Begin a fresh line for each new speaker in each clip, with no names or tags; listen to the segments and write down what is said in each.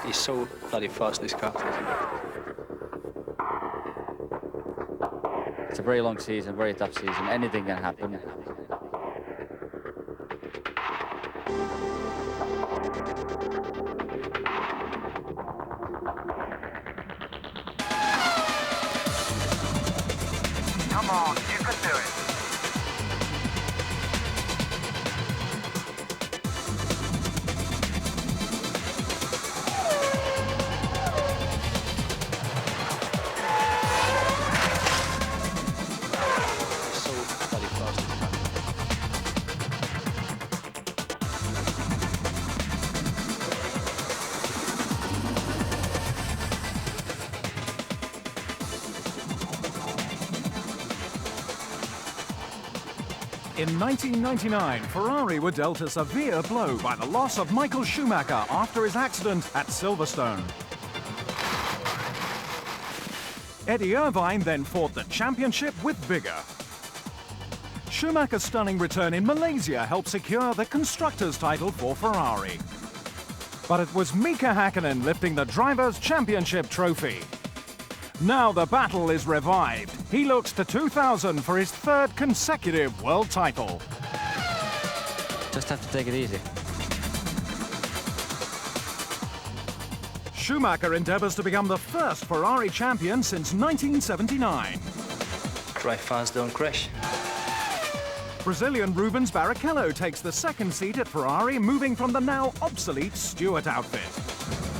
He's so bloody fast, this car.
It's a very long season, very tough season. Anything can happen.
Come on, you can do it.
So bloody fast, this car.
In 1999, Ferrari were dealt a severe blow by the loss of Michael Schumacher after his accident at Silverstone. Eddie Irvine then fought the championship with vigour. Schumacher's stunning return in Malaysia helped secure the Constructors' title for Ferrari. But it was Mika Hakkinen lifting the Drivers' Championship trophy. Now the battle is revived. He looks to 2000 for his third consecutive world title.
Just have to take it easy.
Schumacher endeavours to become the first Ferrari champion since 1979.
Drive fast, don't crash.
Brazilian Rubens Barrichello takes the second seat at Ferrari, moving from the now obsolete Stewart outfit.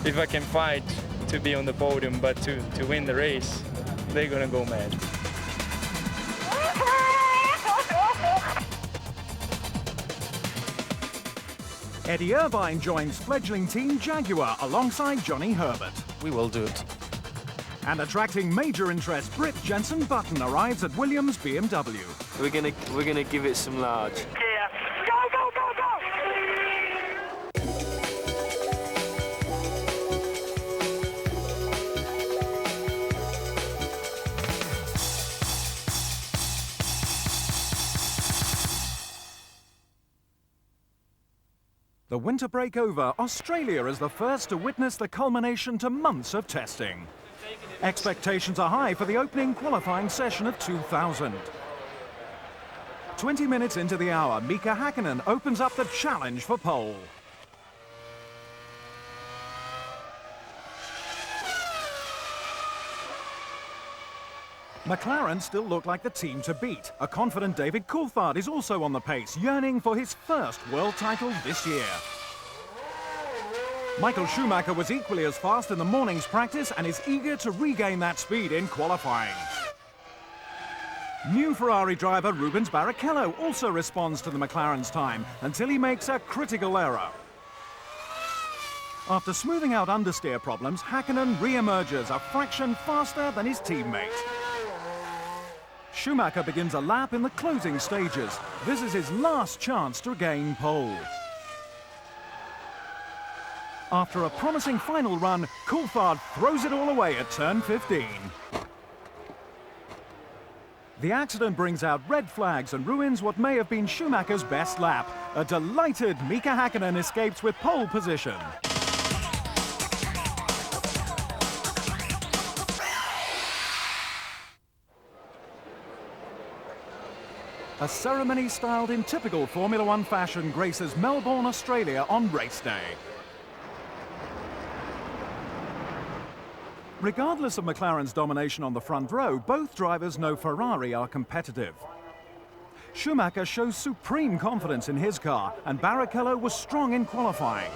If I can fight to be on the podium, but to win the race, they're gonna go mad.
Eddie Irvine joins fledgling team Jaguar alongside Johnny Herbert.
We will do it.
And attracting major interest, Brit Jensen Button arrives at Williams BMW.
We're gonna give it some large.
Yeah. Go, go, go, go!
The winter break over, Australia is the first to witness the culmination to months of testing. Expectations are high for the opening qualifying session of 2000. 20 minutes into the hour, Mika Hakkinen opens up the challenge for pole. McLaren still look like the team to beat. A confident David Coulthard is also on the pace, yearning for his first world title this year. Michael Schumacher was equally as fast in the morning's practice and is eager to regain that speed in qualifying. New Ferrari driver Rubens Barrichello also responds to the McLaren's time until he makes a critical error. After smoothing out understeer problems, Hakkinen re-emerges a fraction faster than his teammate. Schumacher begins a lap in the closing stages. This is his last chance to gain pole. After a promising final run, Coulthard throws it all away at turn 15. The accident brings out red flags and ruins what may have been Schumacher's best lap. A delighted Mika Hakkinen escapes with pole position. A ceremony styled in typical Formula One fashion graces Melbourne, Australia on race day. Regardless of McLaren's domination on the front row, both drivers know Ferrari are competitive. Schumacher shows supreme confidence in his car, and Barrichello was strong in qualifying.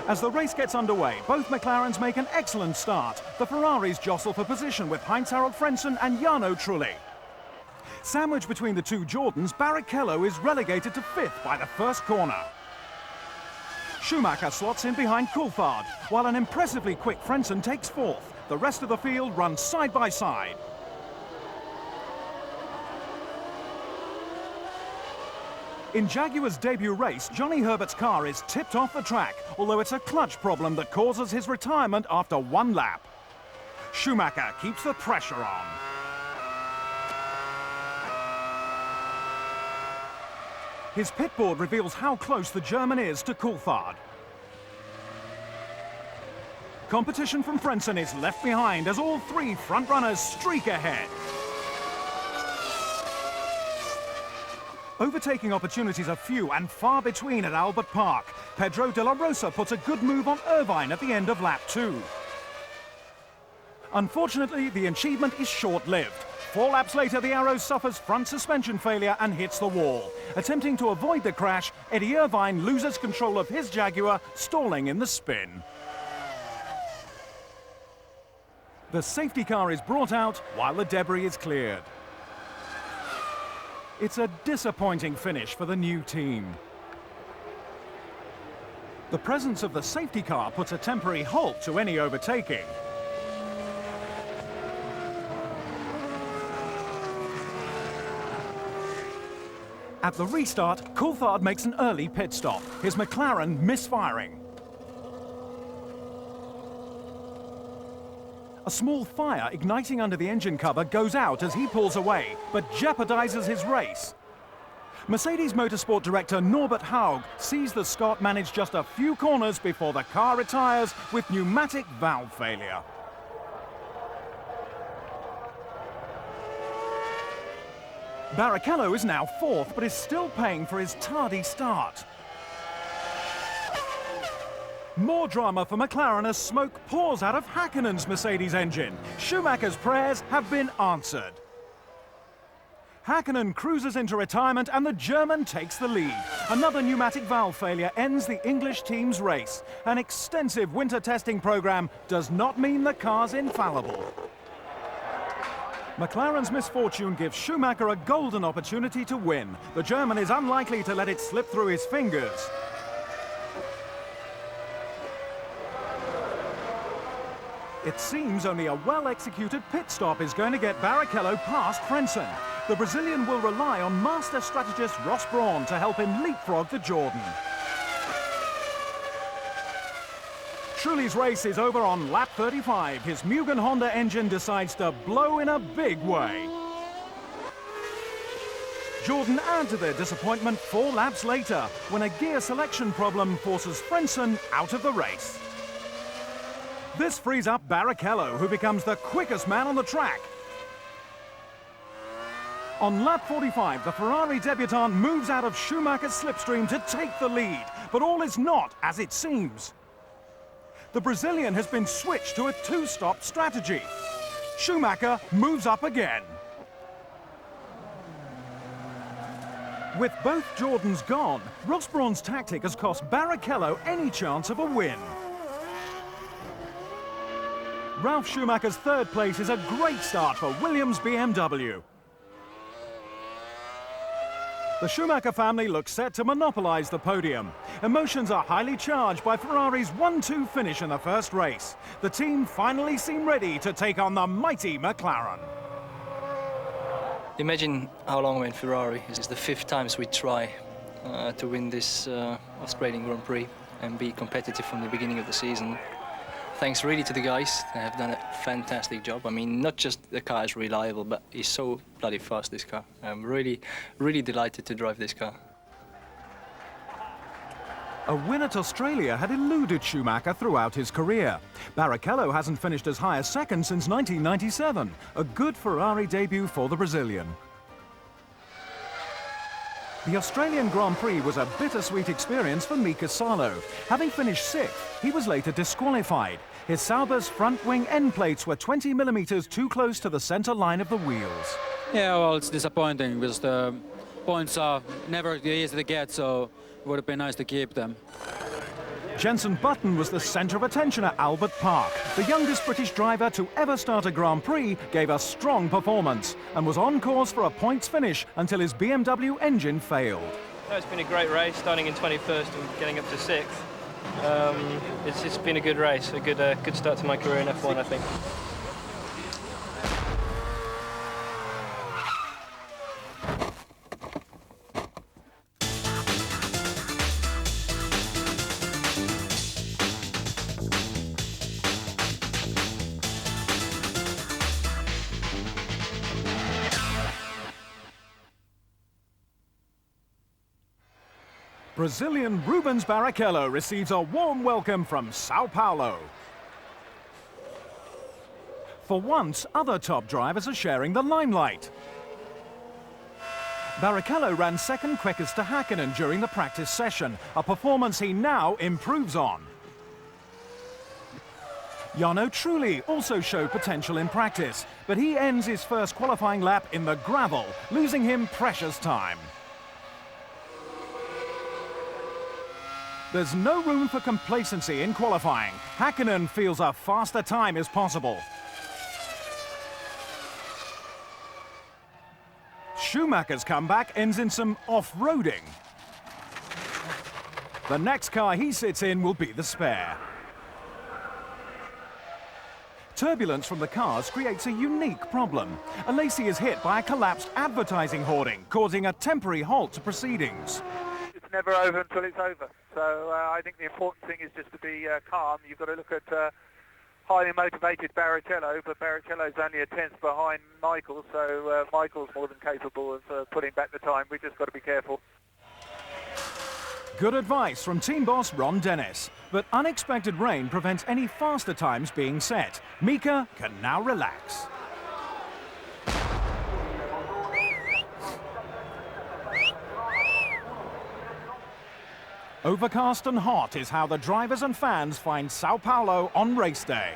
As the race gets underway, both McLarens make an excellent start. The Ferraris jostle for position with Heinz-Harald Frentzen and Jarno Trulli. Sandwiched between the two Jordans, Barrichello is relegated to fifth by the first corner. Schumacher slots in behind Coulthard, while an impressively quick Frentzen takes fourth. The rest of the field runs side by side. In Jaguar's debut race, Johnny Herbert's car is tipped off the track, although it's a clutch problem that causes his retirement after one lap. Schumacher keeps the pressure on. His pit board reveals how close the German is to Coulthard. Competition from Frentzen is left behind as all three front runners streak ahead. Overtaking opportunities are few and far between at Albert Park. Pedro de la Rosa puts a good move on Irvine at the end of lap 2. Unfortunately, the achievement is short-lived. 4 laps later, the Arrow suffers front suspension failure and hits the wall. Attempting to avoid the crash, Eddie Irvine loses control of his Jaguar, stalling in the spin. The safety car is brought out while the debris is cleared. It's a disappointing finish for the new team. The presence of the safety car puts a temporary halt to any overtaking. At the restart, Coulthard makes an early pit stop, his McLaren misfiring. A small fire igniting under the engine cover goes out as he pulls away, but jeopardizes his race. Mercedes Motorsport director Norbert Haug sees the Scot manage just a few corners before the car retires with pneumatic valve failure. Barrichello is now 4th, but is still paying for his tardy start. More drama for McLaren as smoke pours out of Häkkönen's Mercedes engine. Schumacher's prayers have been answered. Häkkönen cruises into retirement and the German takes the lead. Another pneumatic valve failure ends the English team's race. An extensive winter testing program does not mean the car's infallible. McLaren's misfortune gives Schumacher a golden opportunity to win. The German is unlikely to let it slip through his fingers. It seems only a well-executed pit stop is going to get Barrichello past Frentzen. The Brazilian will rely on master strategist Ross Brawn to help him leapfrog the Jordan. Trulli's race is over on lap 35. His Mugen Honda engine decides to blow in a big way. Jordan add to their disappointment 4 laps later, when a gear selection problem forces Frentzen out of the race. This frees up Barrichello, who becomes the quickest man on the track. On lap 45, the Ferrari debutant moves out of Schumacher's slipstream to take the lead, but all is not as it seems. The Brazilian has been switched to a 2-stop strategy. Schumacher moves up again. With both Jordans gone, Ross Brawn's tactic has cost Barrichello any chance of a win. Ralf Schumacher's 3rd place is a great start for Williams BMW. The Schumacher family looks set to monopolize the podium. Emotions are highly charged by Ferrari's 1-2 finish in the first race. The team finally seem ready to take on the mighty McLaren.
Imagine how long we're in Ferrari. It's the 5th time we try to win this Australian Grand Prix and be competitive from the beginning of the season. Thanks really to the guys. They have done a fantastic job. I mean, not just the car is reliable, but it's so bloody fast, this car. I'm really, really delighted to drive this car.
A win at Australia had eluded Schumacher throughout his career. Barrichello hasn't finished as high as 2nd since 1997. A good Ferrari debut for the Brazilian. The Australian Grand Prix was a bittersweet experience for Mika Salo. Having finished 6th, he was later disqualified. His Sauber's front wing end plates were 20 millimeters too close to the center line of the wheels.
Yeah, well, it's disappointing because the points are never easy to get, so it would have been nice to keep them.
Jenson Button was the centre of attention at Albert Park. The youngest British driver to ever start a Grand Prix gave a strong performance and was on course for a points finish until his BMW engine failed.
It's been a great race, starting in 21st and getting up to 6th. It's been a good race, a good start to my career in F1, I think.
Brazilian Rubens Barrichello receives a warm welcome from Sao Paulo. For once, other top drivers are sharing the limelight. Barrichello ran second quickest to Häkkinen during the practice session, a performance he now improves on. Jarno Trulli also showed potential in practice, but he ends his first qualifying lap in the gravel, losing him precious time. There's no room for complacency in qualifying. Häkkinen feels a faster time is possible. Schumacher's comeback ends in some off-roading. The next car he sits in will be the spare. Turbulence from the cars creates a unique problem. Alesi is hit by a collapsed advertising hoarding, causing a temporary halt to proceedings.
It's never over until it's over. So I think the important thing is just to be calm. You've got to look at highly motivated Barrichello, but Barrichello's only a tenth behind Michael, so Michael's more than capable of putting back the time. We've just got to be careful.
Good advice from team boss Ron Dennis, but unexpected rain prevents any faster times being set. Mika can now relax. Overcast and hot is how the drivers and fans find Sao Paulo on race day.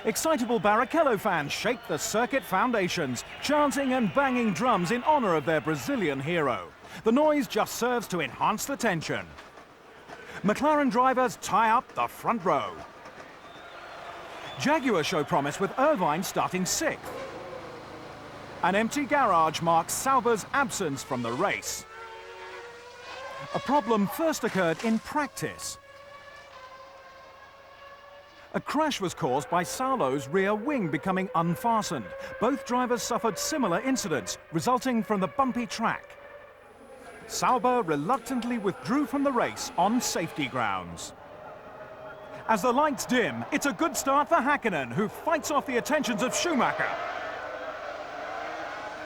Excitable Barrichello fans shake the circuit foundations, chanting and banging drums in honor of their Brazilian hero. The noise just serves to enhance the tension. McLaren drivers tie up the front row. Jaguar show promise with Irvine starting 6th. An empty garage marks Sauber's absence from the race. A problem first occurred in practice. A crash was caused by Saulo's rear wing becoming unfastened. Both drivers suffered similar incidents, resulting from the bumpy track. Sauber reluctantly withdrew from the race on safety grounds. As the lights dim, it's a good start for Häkkinen, who fights off the attentions of Schumacher.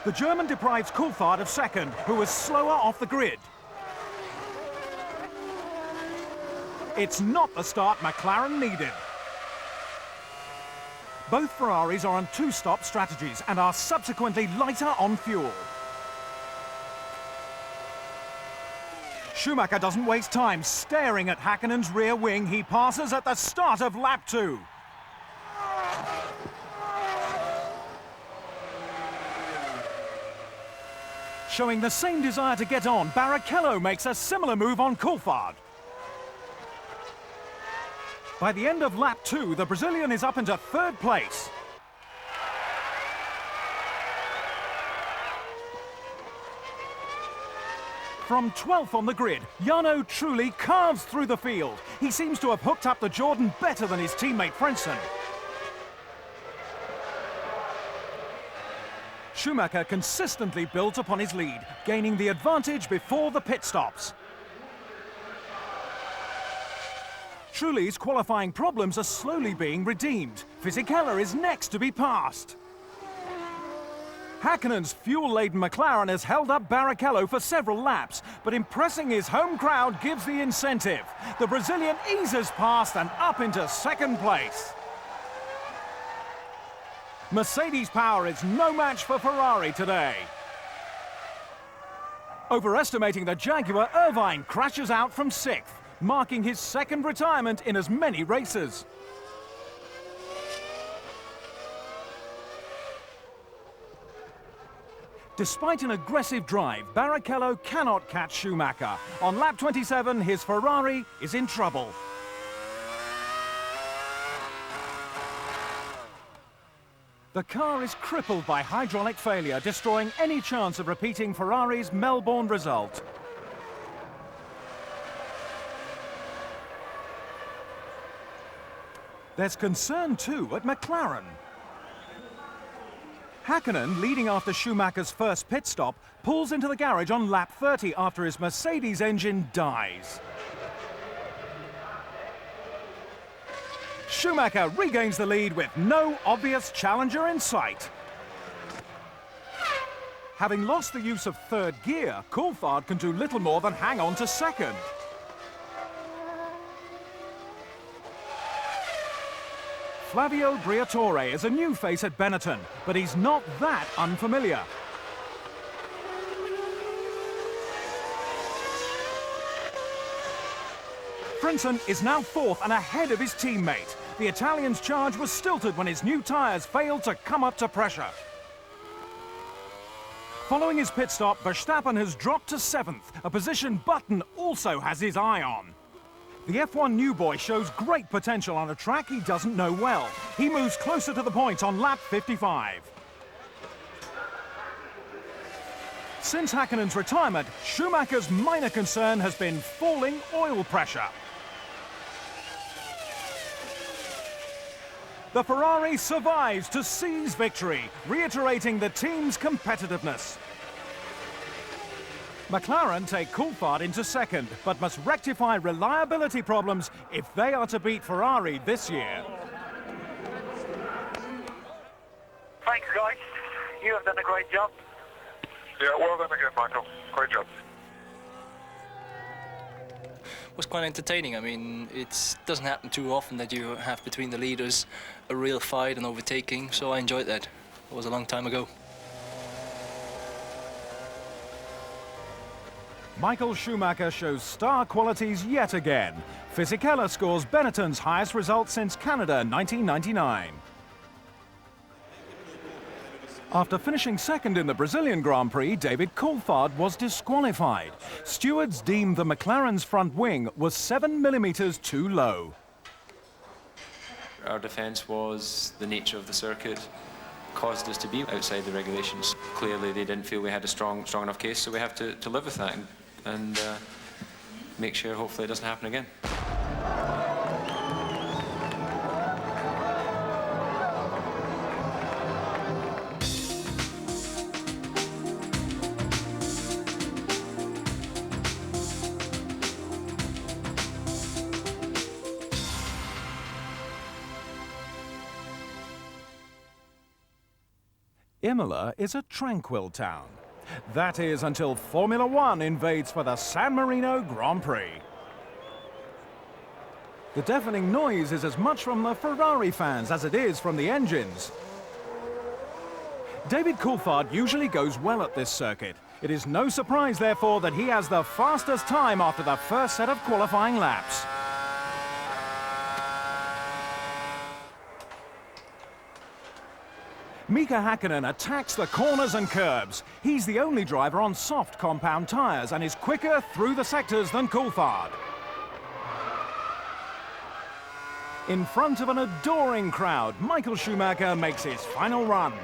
The German deprives Coulthard of second, who was slower off the grid. It's not the start McLaren needed. Both Ferraris are on two-stop strategies and are subsequently lighter on fuel. Schumacher doesn't waste time staring at Häkkinen's rear wing. He passes at the start of lap 2. Showing the same desire to get on, Barrichello makes a similar move on Coulthard. By the end of lap 2, the Brazilian is up into 3rd place. From 12th on the grid, Jarno Trulli carves through the field. He seems to have hooked up the Jordan better than his teammate Frentzen. Schumacher consistently builds upon his lead, gaining the advantage before the pit stops. Trulli's qualifying problems are slowly being redeemed. Fisichella is next to be passed. Häkkinen's fuel-laden McLaren has held up Barrichello for several laps, but impressing his home crowd gives the incentive. The Brazilian eases past and up into 2nd place. Mercedes power is no match for Ferrari today. Overestimating the Jaguar, Irvine crashes out from 6th, marking his 2nd retirement in as many races. Despite an aggressive drive, Barrichello cannot catch Schumacher. On lap 27, his Ferrari is in trouble. The car is crippled by hydraulic failure, destroying any chance of repeating Ferrari's Melbourne result. There's concern too at McLaren. Häkkinen, leading after Schumacher's first pit stop, pulls into the garage on lap 30 after his Mercedes engine dies. Schumacher regains the lead with no obvious challenger in sight. Having lost the use of 3rd gear, Coulthard can do little more than hang on to 2nd. Flavio Briatore is a new face at Benetton, but he's not that unfamiliar. Frentzen is now fourth and ahead of his teammate. The Italian's charge was stilted when his new tyres failed to come up to pressure. Following his pit stop, Verstappen has dropped to 7th, a position Button also has his eye on. The F1 new boy shows great potential on a track he doesn't know well. He moves closer to the point on lap 55. Since Häkkönen's retirement, Schumacher's minor concern has been falling oil pressure. The Ferrari survives to seize victory, reiterating the team's competitiveness. McLaren take Coulthard into second, but must rectify reliability problems if they are to beat Ferrari this year.
Thanks, guys. You have done a great job.
Yeah, well done again, Michael. Great job.
Was quite entertaining. I mean, it doesn't happen too often that you have between the leaders a real fight and overtaking, so I enjoyed that. It was a long time ago.
Michael Schumacher shows star qualities yet again. Fisichella scores Benetton's highest result since Canada 1999. After finishing second in the Brazilian Grand Prix, David Coulthard was disqualified. Stewards deemed the McLaren's front wing was 7 millimeters too low.
Our defence was the nature of the circuit, caused us to be outside the regulations. Clearly they didn't feel we had a strong enough case, so we have to live with that and make sure hopefully it doesn't happen again.
Imola is a tranquil town. That is until Formula One invades for the San Marino Grand Prix. The deafening noise is as much from the Ferrari fans as it is from the engines. David Coulthard usually goes well at this circuit. It is no surprise, therefore, that he has the fastest time after the first set of qualifying laps. Mika Häkkinen attacks the corners and curbs. He's the only driver on soft compound tyres and is quicker through the sectors than Coulthard. In front of an adoring crowd, Michael Schumacher makes his final run.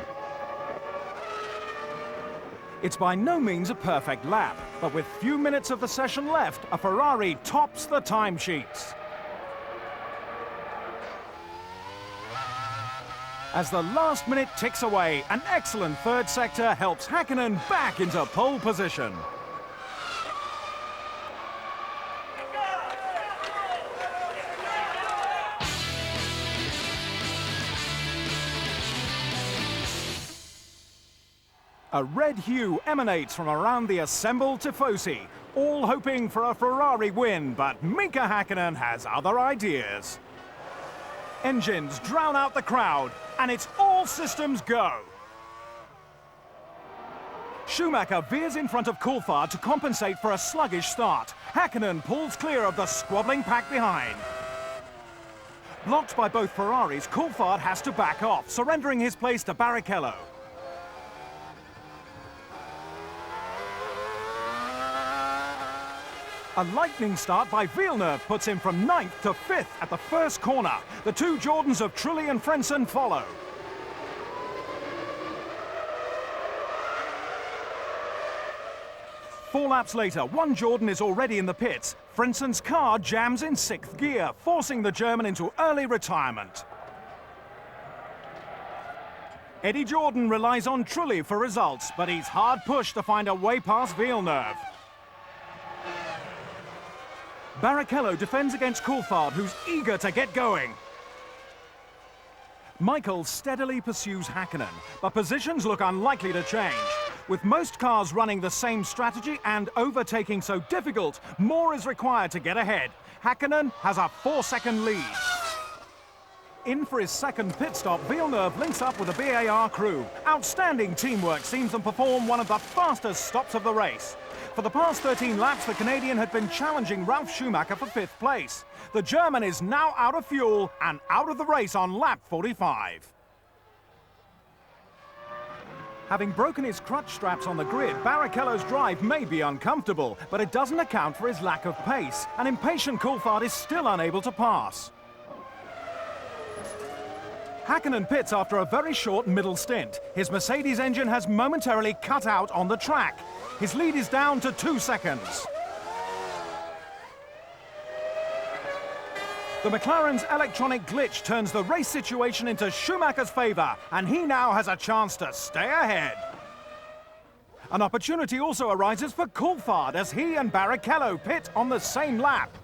It's by no means a perfect lap, but with few minutes of the session left, a Ferrari tops the timesheets. As the last minute ticks away, an excellent third sector helps Häkkinen back into pole position. A red hue emanates from around the assembled Tifosi, all hoping for a Ferrari win, but Mika Häkkinen has other ideas. Engines drown out the crowd, and it's all systems go. Schumacher veers in front of Coulthard to compensate for a sluggish start. Häkkinen pulls clear of the squabbling pack behind. Blocked by both Ferraris, Coulthard has to back off, surrendering his place to Barrichello. A lightning start by Villeneuve puts him from 9th to 5th at the first corner. The two Jordans of Trulli and Frentzen follow. Four laps later, one Jordan is already in the pits. Frentzen's car jams in 6th gear, forcing the German into early retirement. Eddie Jordan relies on Trulli for results, but he's hard pushed to find a way past Villeneuve. Barrichello defends against Coulthard, who's eager to get going. Michael steadily pursues Häkkinen, but positions look unlikely to change. With most cars running the same strategy and overtaking so difficult, more is required to get ahead. Häkkinen has a 4-second lead. In for his second pit stop, Villeneuve links up with the BAR crew. Outstanding teamwork sees them perform one of the fastest stops of the race. For the past 13 laps, the Canadian had been challenging Ralf Schumacher for 5th place. The German is now out of fuel and out of the race on lap 45. Having broken his crutch straps on the grid, Barrichello's drive may be uncomfortable, but it doesn't account for his lack of pace. An impatient Coulthard is still unable to pass. Häkkinen pits after a very short middle stint. His Mercedes engine has momentarily cut out on the track. His lead is down to 2 seconds. The McLaren's electronic glitch turns the race situation into Schumacher's favour, and he now has a chance to stay ahead. An opportunity also arises for Coulthard as he and Barrichello pit on the same lap.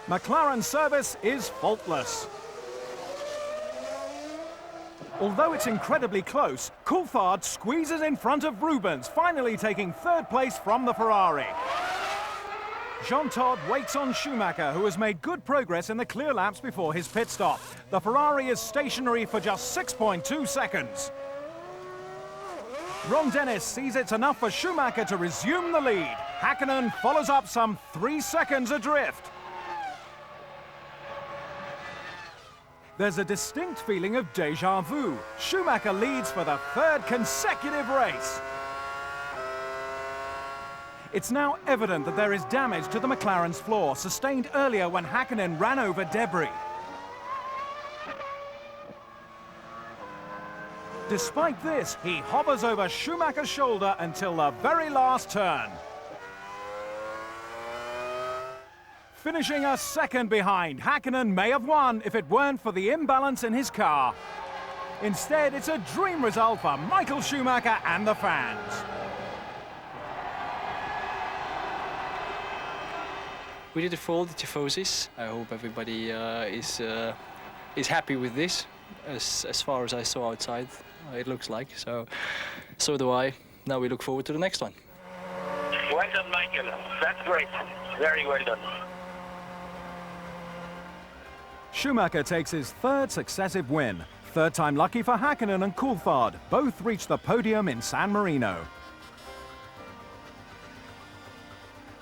McLaren's service is faultless. Although it's incredibly close, Coulthard squeezes in front of Rubens, finally taking 3rd place from the Ferrari. Jean Todt waits on Schumacher, who has made good progress in the clear laps before his pit stop. The Ferrari is stationary for just 6.2 seconds. Ron Dennis sees it's enough for Schumacher to resume the lead. Häkkinen follows up some 3 seconds adrift. There's a distinct feeling of déjà vu. Schumacher leads for the 3rd consecutive race. It's now evident that there is damage to the McLaren's floor, sustained earlier when Häkkinen ran over debris. Despite this, he hovers over Schumacher's shoulder until the very last turn. Finishing a 2nd behind, Häkkinen may have won if it weren't for the imbalance in his car. Instead, it's a dream result for Michael Schumacher and the fans.
We did it for all the tifosis. I hope everybody is happy with this. As far as I saw outside, it looks like. So do I. Now we look forward to the next one.
Well done, Michael. That's great. Very well done.
Schumacher takes his 3rd successive win. 3rd time lucky for Häkkinen and Coulthard. Both reached the podium in San Marino.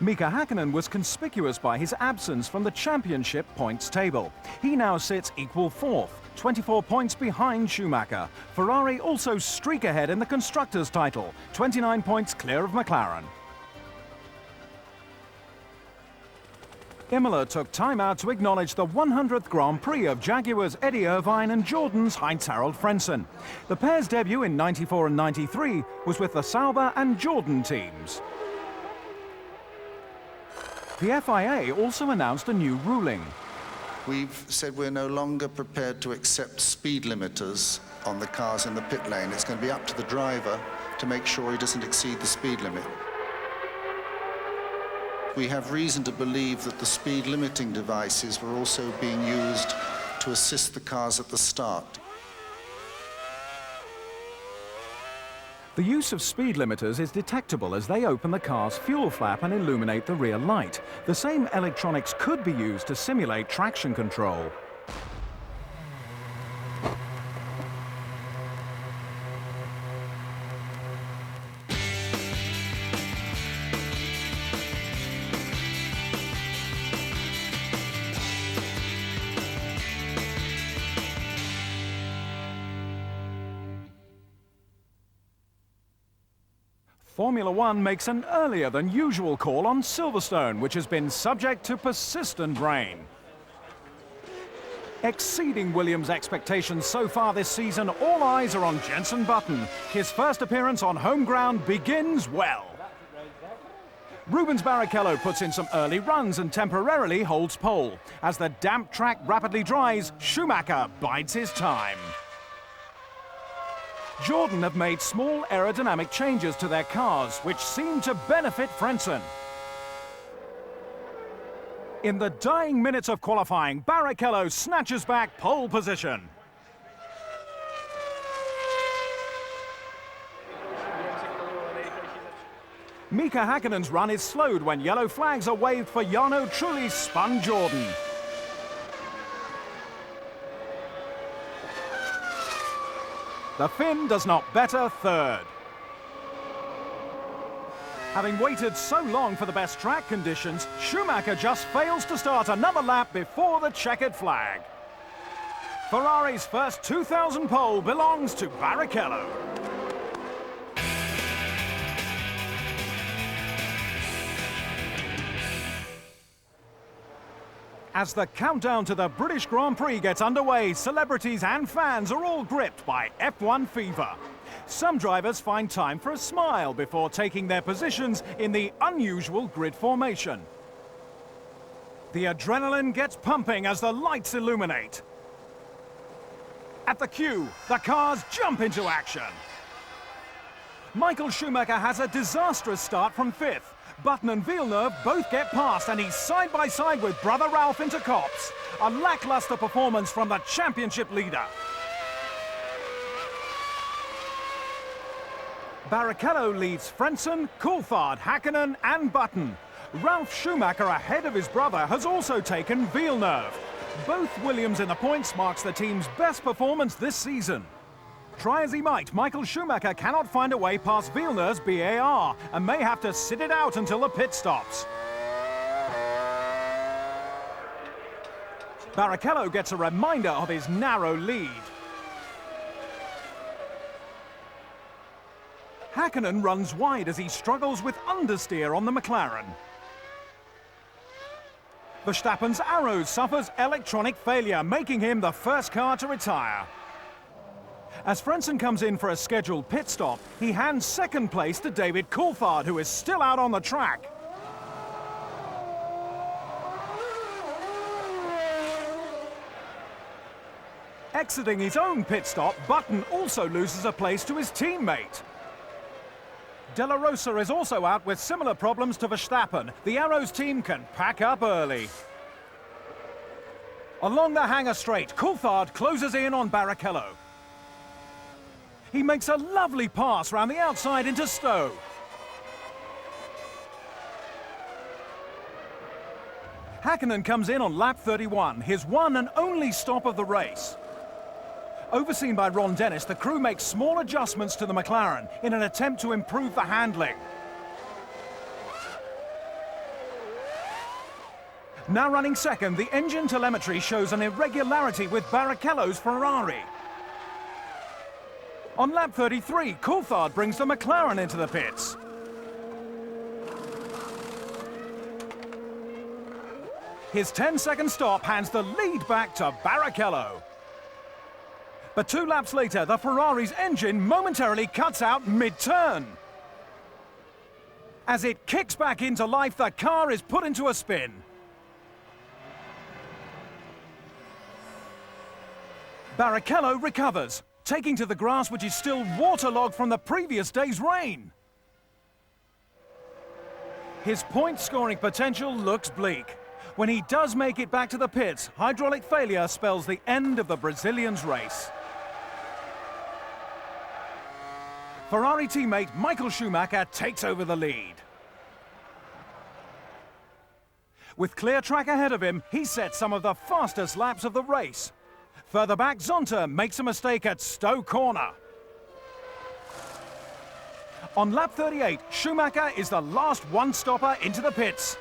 Mika Häkkinen was conspicuous by his absence from the championship points table. He now sits equal 4th, 24 points behind Schumacher. Ferrari also streak ahead in the Constructors' title, 29 points clear of McLaren. Imola took time out to acknowledge the 100th Grand Prix of Jaguar's Eddie Irvine and Jordan's Heinz-Harald Frentzen. The pair's debut in '94 and '93 was with the Sauber and Jordan teams. The FIA also announced a new ruling.
We've said we're no longer prepared to accept speed limiters on the cars in the pit lane. It's going to be up to the driver to make sure he doesn't exceed the speed limit. We have reason to believe that the speed limiting devices were also being used to assist the cars at the start.
The use of speed limiters is detectable as they open the car's fuel flap and illuminate the rear light. The same electronics could be used to simulate traction control. Formula One makes an earlier than usual call on Silverstone, which has been subject to persistent rain. Exceeding Williams' expectations so far this season, all eyes are on Jenson Button. His first appearance on home ground begins well. Rubens Barrichello puts in some early runs and temporarily holds pole. As the damp track rapidly dries, Schumacher bides his time. Jordan have made small aerodynamic changes to their cars, which seem to benefit Frentzen. In the dying minutes of qualifying, Barrichello snatches back pole position. Mika Häkkinen's run is slowed when yellow flags are waved for Jarno Trulli's spun Jordan. The Finn does not better third. Having waited so long for the best track conditions, Schumacher just fails to start another lap before the checkered flag. Ferrari's first 2000 pole belongs to Barrichello. As the countdown to the British Grand Prix gets underway, celebrities and fans are all gripped by F1 fever. Some drivers find time for a smile before taking their positions in the unusual grid formation. The adrenaline gets pumping as the lights illuminate. At the cue, the cars jump into action. Michael Schumacher has a disastrous start from 5th. Button and Villeneuve both get past, and he's side by side with brother Ralph into Copse. A lackluster performance from the championship leader. Barrichello leads Frentzen, Coulthard, Häkkinen and Button. Ralf Schumacher, ahead of his brother, has also taken Villeneuve. Both Williams in the points marks the team's best performance this season. Try as he might, Michael Schumacher cannot find a way past Villeneuve's BAR and may have to sit it out until the pit stops. Barrichello gets a reminder of his narrow lead. Häkkinen runs wide as he struggles with understeer on the McLaren. Verstappen's Arrow suffers electronic failure, making him the first car to retire. As Frentzen comes in for a scheduled pit stop, he hands second place to David Coulthard, who is still out on the track. Exiting his own pit stop, Button also loses a place to his teammate. De La Rosa is also out with similar problems to Verstappen. The Arrows team can pack up early. Along the hangar straight, Coulthard closes in on Barrichello. He makes a lovely pass round the outside into Stowe. Häkkinen comes in on lap 31, his one and only stop of the race. Overseen by Ron Dennis, the crew makes small adjustments to the McLaren in an attempt to improve the handling. Now running second, the engine telemetry shows an irregularity with Barrichello's Ferrari. On lap 33, Coulthard brings the McLaren into the pits. His 10-second stop hands the lead back to Barrichello. But 2 laps later, the Ferrari's engine momentarily cuts out mid-turn. As it kicks back into life, the car is put into a spin. Barrichello recovers, taking to the grass which is still waterlogged from the previous day's rain. His point-scoring potential looks bleak. When he does make it back to the pits, hydraulic failure spells the end of the Brazilian's race. Ferrari teammate Michael Schumacher takes over the lead. With clear track ahead of him, he sets some of the fastest laps of the race. Further back, Zonta makes a mistake at Stowe Corner. On lap 38, Schumacher is the last one-stopper into the pits.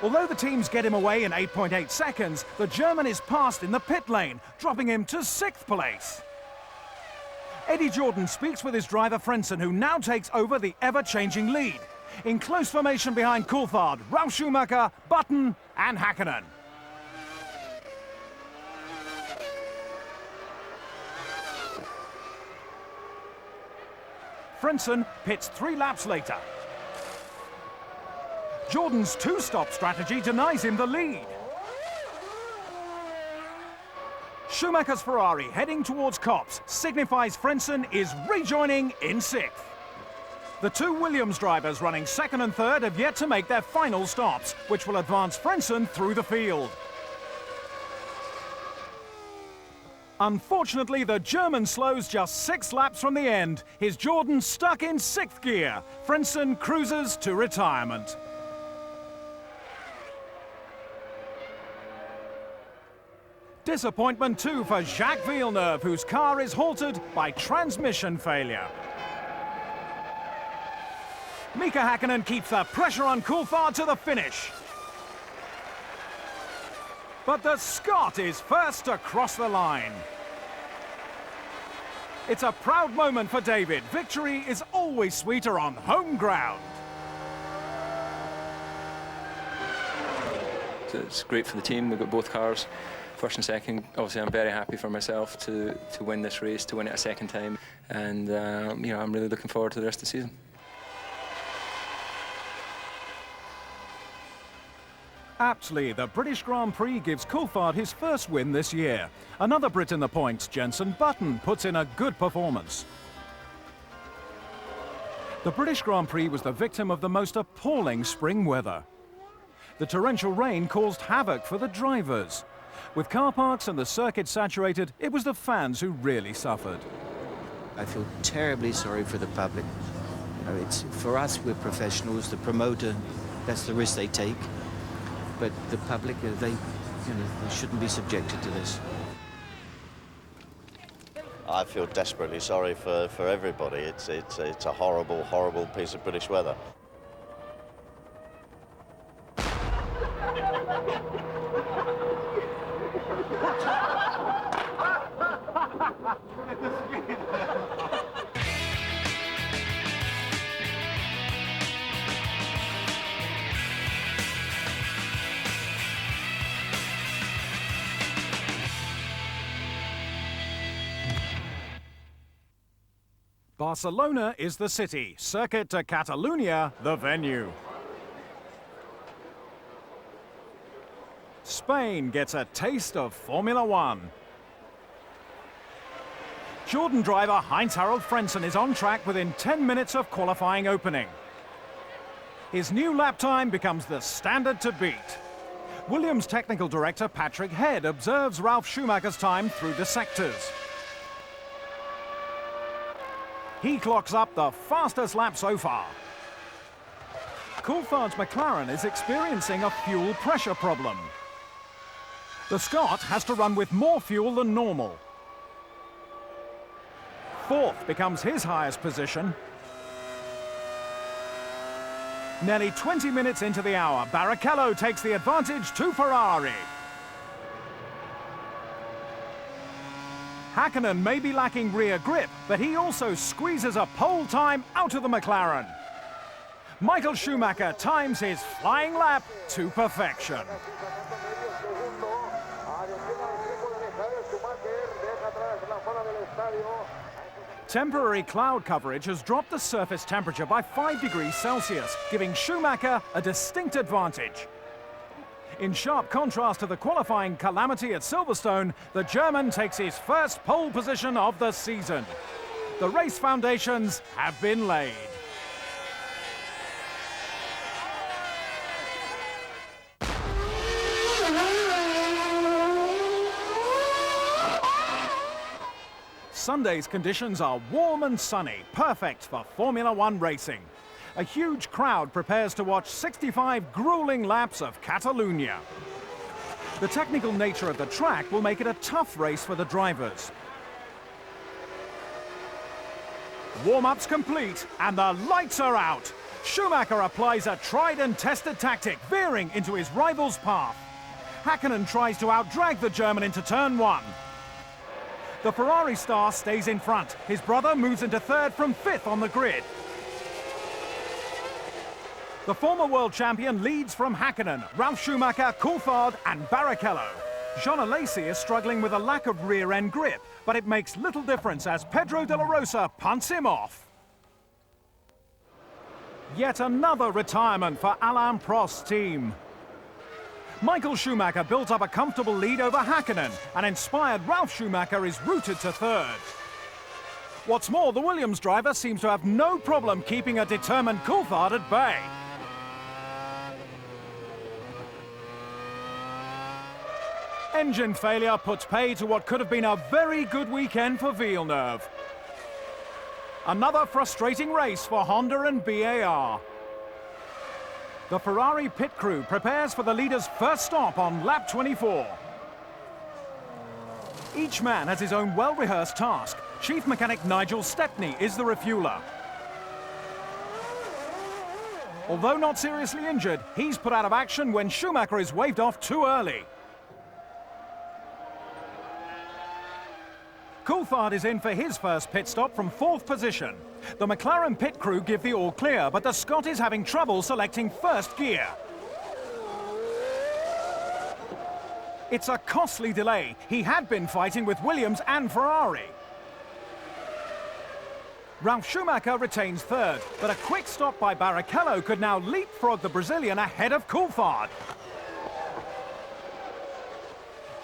Although the teams get him away in 8.8 seconds, the German is passed in the pit lane, dropping him to 6th place. Eddie Jordan speaks with his driver Frentzen, who now takes over the ever-changing lead. In close formation behind Coulthard, Ralf Schumacher, Button and Häkkinen. Frentzen pits 3 laps later. Jordan's 2-stop strategy denies him the lead. Schumacher's Ferrari heading towards Copse signifies Frentzen is rejoining in 6th. The 2 Williams drivers running 2nd and 3rd have yet to make their final stops, which will advance Frentzen through the field. Unfortunately, the German slows just 6 laps from the end. His Jordan stuck in 6th gear. Frentzen cruises to retirement. Disappointment too for Jacques Villeneuve, whose car is halted by transmission failure. Mika Häkkinen keeps the pressure on Coulthard to the finish. But the Scot is first to cross the line. It's a proud moment for David. Victory is always sweeter on home ground.
It's great for the team. We've got both cars, first and second. Obviously, I'm very happy for myself to win this race, to win it a second time. And, you know, I'm really looking forward to the rest of the season.
Aptly, the British Grand Prix gives Coulthard his first win this year. Another Brit in the points, Jenson Button, puts in a good performance. The British Grand Prix was the victim of the most appalling spring weather. The torrential rain caused havoc for the drivers. With car parks and the circuit saturated, it was the fans who really suffered.
I feel terribly sorry for the public. You know, it's for us, we're professionals. The promoter, that's the risk they take. But the public, they shouldn't be subjected to this.
I feel desperately sorry for everybody. It's a horrible, horrible piece of British weather.
Barcelona is the city, Circuit de Catalunya the venue. Spain gets a taste of Formula One. Jordan driver Heinz-Harald Frentzen is on track within 10 minutes of qualifying opening. His new lap time becomes the standard to beat. Williams technical director Patrick Head observes Ralf Schumacher's time through the sectors. He clocks up the fastest lap so far. Coulthard's McLaren is experiencing a fuel pressure problem. The Scot has to run with more fuel than normal. 4th becomes his highest position. Nearly 20 minutes into the hour, Barrichello takes the advantage to Ferrari. Häkkinen may be lacking rear grip, but he also squeezes a pole time out of the McLaren. Michael Schumacher times his flying lap to perfection. Temporary cloud coverage has dropped the surface temperature by 5 degrees Celsius, giving Schumacher a distinct advantage. In sharp contrast to the qualifying calamity at Silverstone, the German takes his first pole position of the season. The race foundations have been laid. Sunday's conditions are warm and sunny, perfect for Formula One racing. A huge crowd prepares to watch 65 grueling laps of Catalunya. The technical nature of the track will make it a tough race for the drivers. Warm-ups complete and the lights are out. Schumacher applies a tried and tested tactic, veering into his rival's path. Häkkinen tries to outdrag the German into turn 1. The Ferrari star stays in front. His brother moves into 3rd from 5th on the grid. The former world champion leads from Häkkinen, Ralf Schumacher, Coulthard and Barrichello. Jean Alesi is struggling with a lack of rear-end grip, but it makes little difference as Pedro de la Rosa punts him off. Yet another retirement for Alain Prost's team. Michael Schumacher built up a comfortable lead over Häkkinen, and inspired Ralf Schumacher is routed to 3rd. What's more, the Williams driver seems to have no problem keeping a determined Coulthard at bay. Engine failure puts pay to what could have been a very good weekend for Villeneuve. Another frustrating race for Honda and BAR. The Ferrari pit crew prepares for the leader's first stop on lap 24. Each man has his own well-rehearsed task. Chief Mechanic Nigel Stepney is the refueler. Although not seriously injured, he's put out of action when Schumacher is waved off too early. Coulthard is in for his first pit stop from 4th position. The McLaren pit crew give the all clear, but the Scot is having trouble selecting first gear. It's a costly delay. He had been fighting with Williams and Ferrari. Ralf Schumacher retains 3rd, but a quick stop by Barrichello could now leapfrog the Brazilian ahead of Coulthard.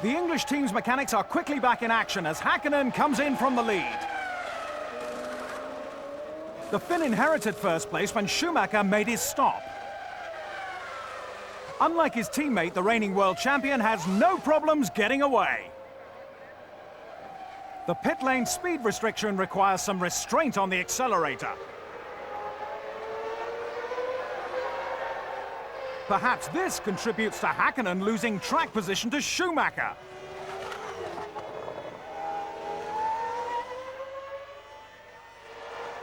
The English team's mechanics are quickly back in action as Häkkinen comes in from the lead. The Finn inherited first place when Schumacher made his stop. Unlike his teammate, the reigning world champion has no problems getting away. The pit lane speed restriction requires some restraint on the accelerator. Perhaps this contributes to Häkkinen losing track position to Schumacher.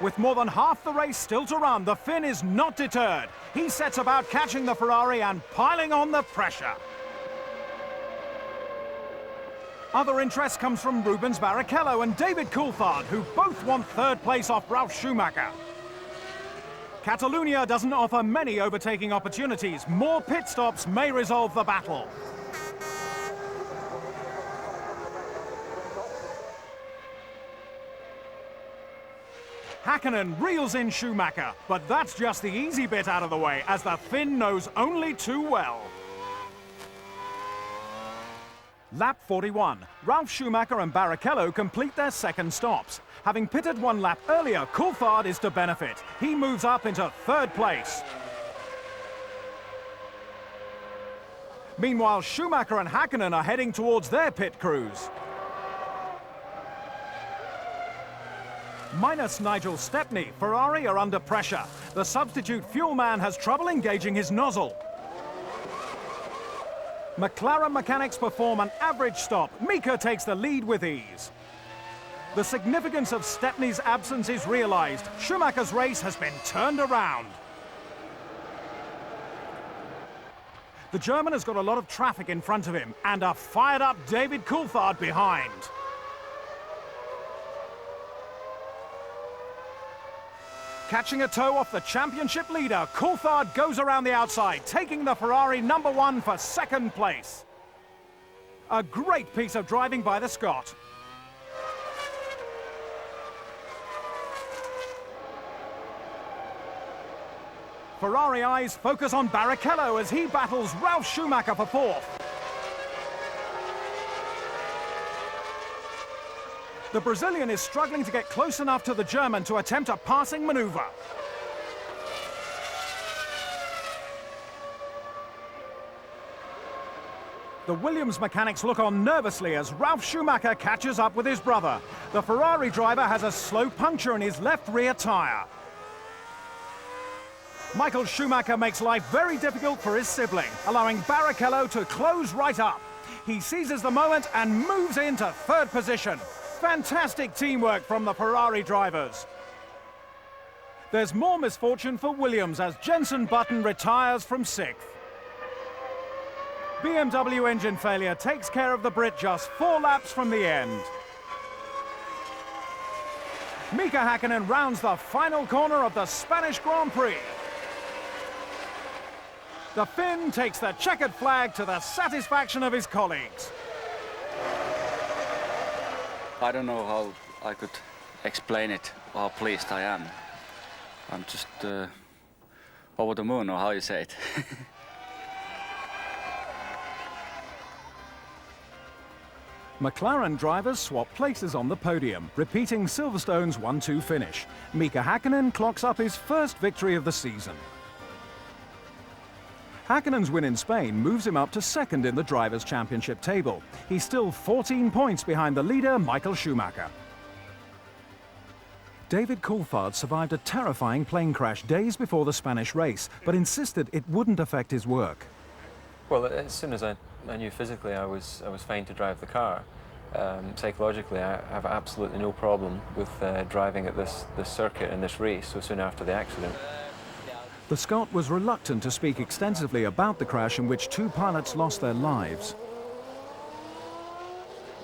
With more than half the race still to run, the Finn is not deterred. He sets about catching the Ferrari and piling on the pressure. Other interest comes from Rubens Barrichello and David Coulthard, who both want 3rd place off Ralf Schumacher. Catalunya doesn't offer many overtaking opportunities. More pit stops may resolve the battle. Häkkinen reels in Schumacher, but that's just the easy bit out of the way, as the Finn knows only too well. Lap 41. Ralf Schumacher and Barrichello complete their 2nd stops. Having pitted 1 lap earlier, Coulthard is to benefit. He moves up into 3rd place. Meanwhile, Schumacher and Häkkinen are heading towards their pit crews. Minus Nigel Stepney, Ferrari are under pressure. The substitute fuel man has trouble engaging his nozzle. McLaren mechanics perform an average stop. Mika takes the lead with ease. The significance of Stepney's absence is realized. Schumacher's race has been turned around. The German has got a lot of traffic in front of him and a fired-up David Coulthard behind. Catching a toe off the championship leader, Coulthard goes around the outside, taking the Ferrari #1 for 2nd place. A great piece of driving by the Scot. Ferrari eyes focus on Barrichello as he battles Ralf Schumacher for 4th. The Brazilian is struggling to get close enough to the German to attempt a passing maneuver. The Williams mechanics look on nervously as Ralf Schumacher catches up with his brother. The Ferrari driver has a slow puncture in his left rear tyre. Michael Schumacher makes life very difficult for his sibling, allowing Barrichello to close right up. He seizes the moment and moves into 3rd position. Fantastic teamwork from the Ferrari drivers. There's more misfortune for Williams as Jenson Button retires from 6th. BMW engine failure takes care of the Brit just 4 laps from the end. Mika Häkkinen rounds the final corner of the Spanish Grand Prix. The Finn takes the checkered flag to the satisfaction of his colleagues.
I don't know how I could explain it, how pleased I am. I'm just over the moon, or how you say it.
McLaren drivers swap places on the podium, repeating Silverstone's 1-2 finish. Mika Häkkinen clocks up his 1st victory of the season. Häkkänen's win in Spain moves him up to second in the Drivers' Championship table. He's still 14 points behind the leader, Michael Schumacher. David Coulthard survived a terrifying plane crash days before the Spanish race, but insisted it wouldn't affect his work.
Well, as soon as I knew physically I was fine to drive the car. Psychologically, I have absolutely no problem with driving at this circuit and this race so soon after the accident.
The Scot was reluctant to speak extensively about the crash in which two pilots lost their lives.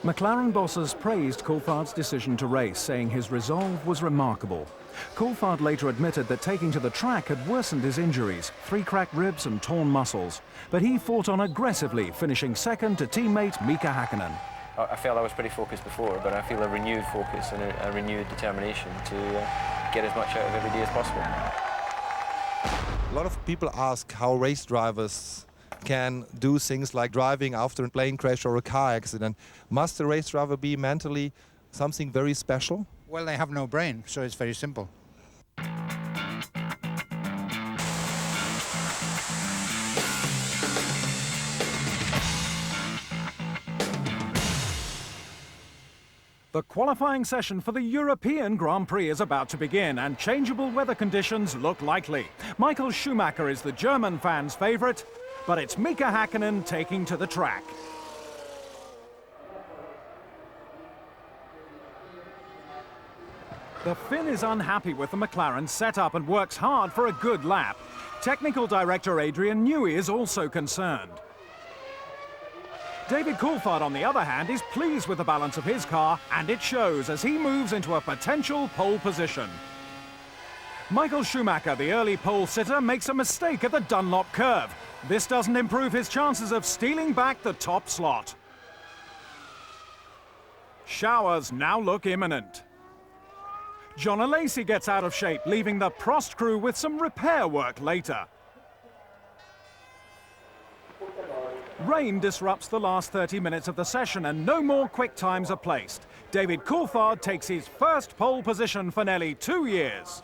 McLaren bosses praised Coulthard's decision to race, saying his resolve was remarkable. Coulthard later admitted that taking to the track had worsened his injuries, 3 cracked ribs and torn muscles. But he fought on aggressively, finishing second to teammate Mika Häkkinen.
I felt I was pretty focused before, but I feel a renewed focus and a renewed determination to get as much out of every day as possible.
A lot of people ask how race drivers can do things like driving after a plane crash or a car accident. Must a race driver be mentally something very special?
Well, they have no brain, so it's very simple.
The qualifying session for the European Grand Prix is about to begin, and changeable weather conditions look likely. Michael Schumacher is the German fans' favourite, but it's Mika Häkkinen taking to the track. The Finn is unhappy with the McLaren setup and works hard for a good lap. Technical director Adrian Newey is also concerned. David Coulthard, on the other hand, is pleased with the balance of his car, and it shows as he moves into a potential pole position. Michael Schumacher, the early pole sitter, makes a mistake at the Dunlop curve. This doesn't improve his chances of stealing back the top slot. Showers now look imminent. John Alesi gets out of shape, leaving the Prost crew with some repair work later. Rain disrupts the last 30 minutes of the session and no more quick times are placed. David Coulthard takes his first pole position for nearly 2 years.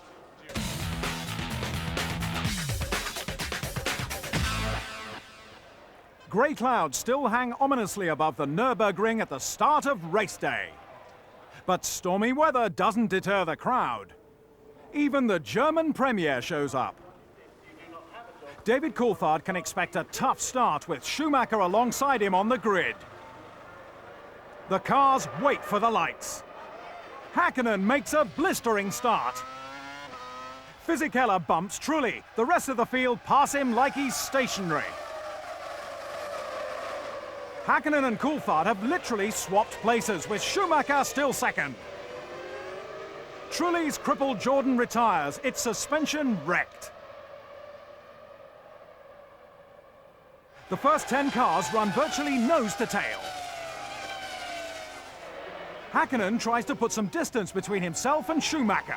Grey clouds still hang ominously above the Nürburgring at the start of race day. But stormy weather doesn't deter the crowd. Even the German Premier shows up. David Coulthard can expect a tough start with Schumacher alongside him on the grid. The cars wait for the lights. Häkkinen makes a blistering start. Fisichella bumps Trulli. The rest of the field pass him like he's stationary. Häkkinen and Coulthard have literally swapped places, with Schumacher still second. Trulli's crippled Jordan retires, its suspension wrecked. The first 10 cars run virtually nose to tail. Häkkinen tries to put some distance between himself and Schumacher.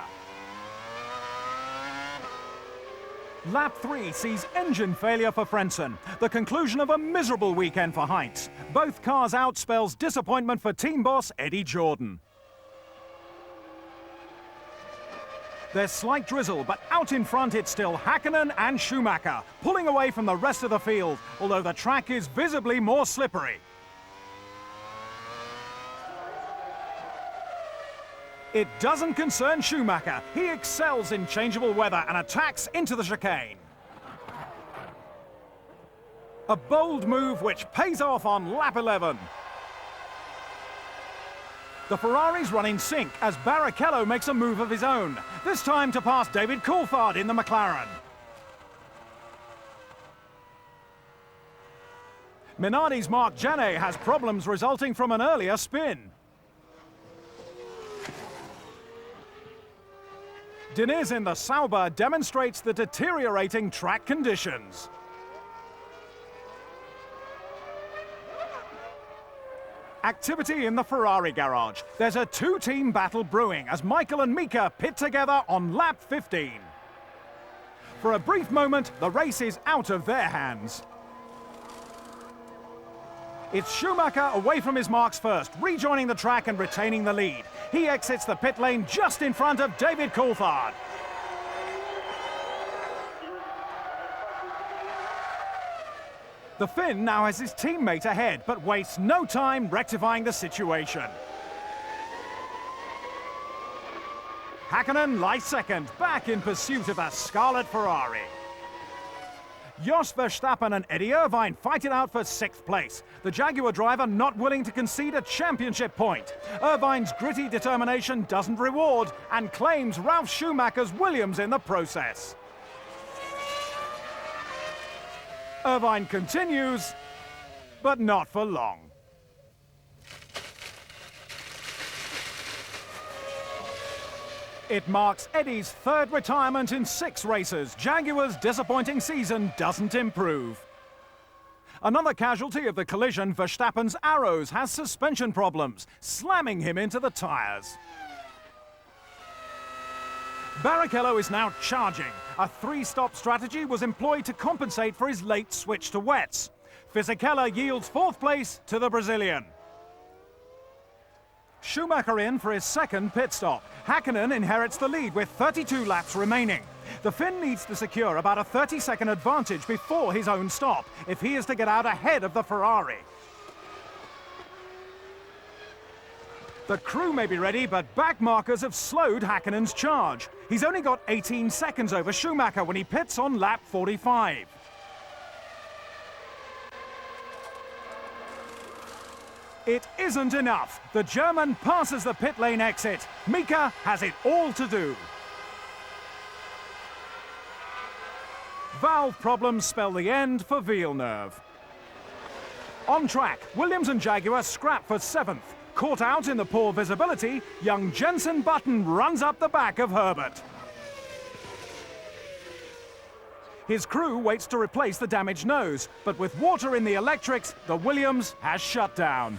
Lap 3 sees engine failure for Frentzen, the conclusion of a miserable weekend for Heinz. Both cars out spells disappointment for team boss Eddie Jordan. There's slight drizzle, but out in front it's still Häkkinen and Schumacher, pulling away from the rest of the field, although the track is visibly more slippery. It doesn't concern Schumacher. He excels in changeable weather and attacks into the chicane. A bold move which pays off on lap 11. The Ferraris run in sync as Barrichello makes a move of his own, this time to pass David Coulthard in the McLaren. Minardi's Marc Gené has problems resulting from an earlier spin. Diniz in the Sauber demonstrates the deteriorating track conditions. Activity in the Ferrari garage. There's a two-team battle brewing as Michael and Mika pit together on lap 15. For a brief moment, the race is out of their hands. It's Schumacher away from his marks first, rejoining the track and retaining the lead. He exits the pit lane just in front of David Coulthard. The Finn now has his teammate ahead, but wastes no time rectifying the situation. Häkkinen lies second, back in pursuit of a Scarlet Ferrari. Jos Verstappen and Eddie Irvine fight it out for 6th place. The Jaguar driver not willing to concede a championship point. Irvine's gritty determination doesn't reward and claims Ralf Schumacher's Williams in the process. Irvine continues, but not for long. It marks Eddie's 3rd retirement in 6 races. Jaguar's disappointing season doesn't improve. Another casualty of the collision, Verstappen's Arrows has suspension problems, slamming him into the tyres. Barrichello is now charging. A 3-stop strategy was employed to compensate for his late switch to wets. Fisichella yields 4th place to the Brazilian. Schumacher in for his 2nd pit stop. Häkkinen inherits the lead with 32 laps remaining. The Finn needs to secure about a 30-second advantage before his own stop if he is to get out ahead of the Ferrari. The crew may be ready, but back markers have slowed Häkkinen's charge. He's only got 18 seconds over Schumacher when he pits on lap 45. It isn't enough. The German passes the pit lane exit. Mika has it all to do. Valve problems spell the end for Villeneuve. On track, Williams and Jaguar scrap for 7th. Caught out in the poor visibility, young Jenson Button runs up the back of Herbert. His crew waits to replace the damaged nose, but with water in the electrics, the Williams has shut down.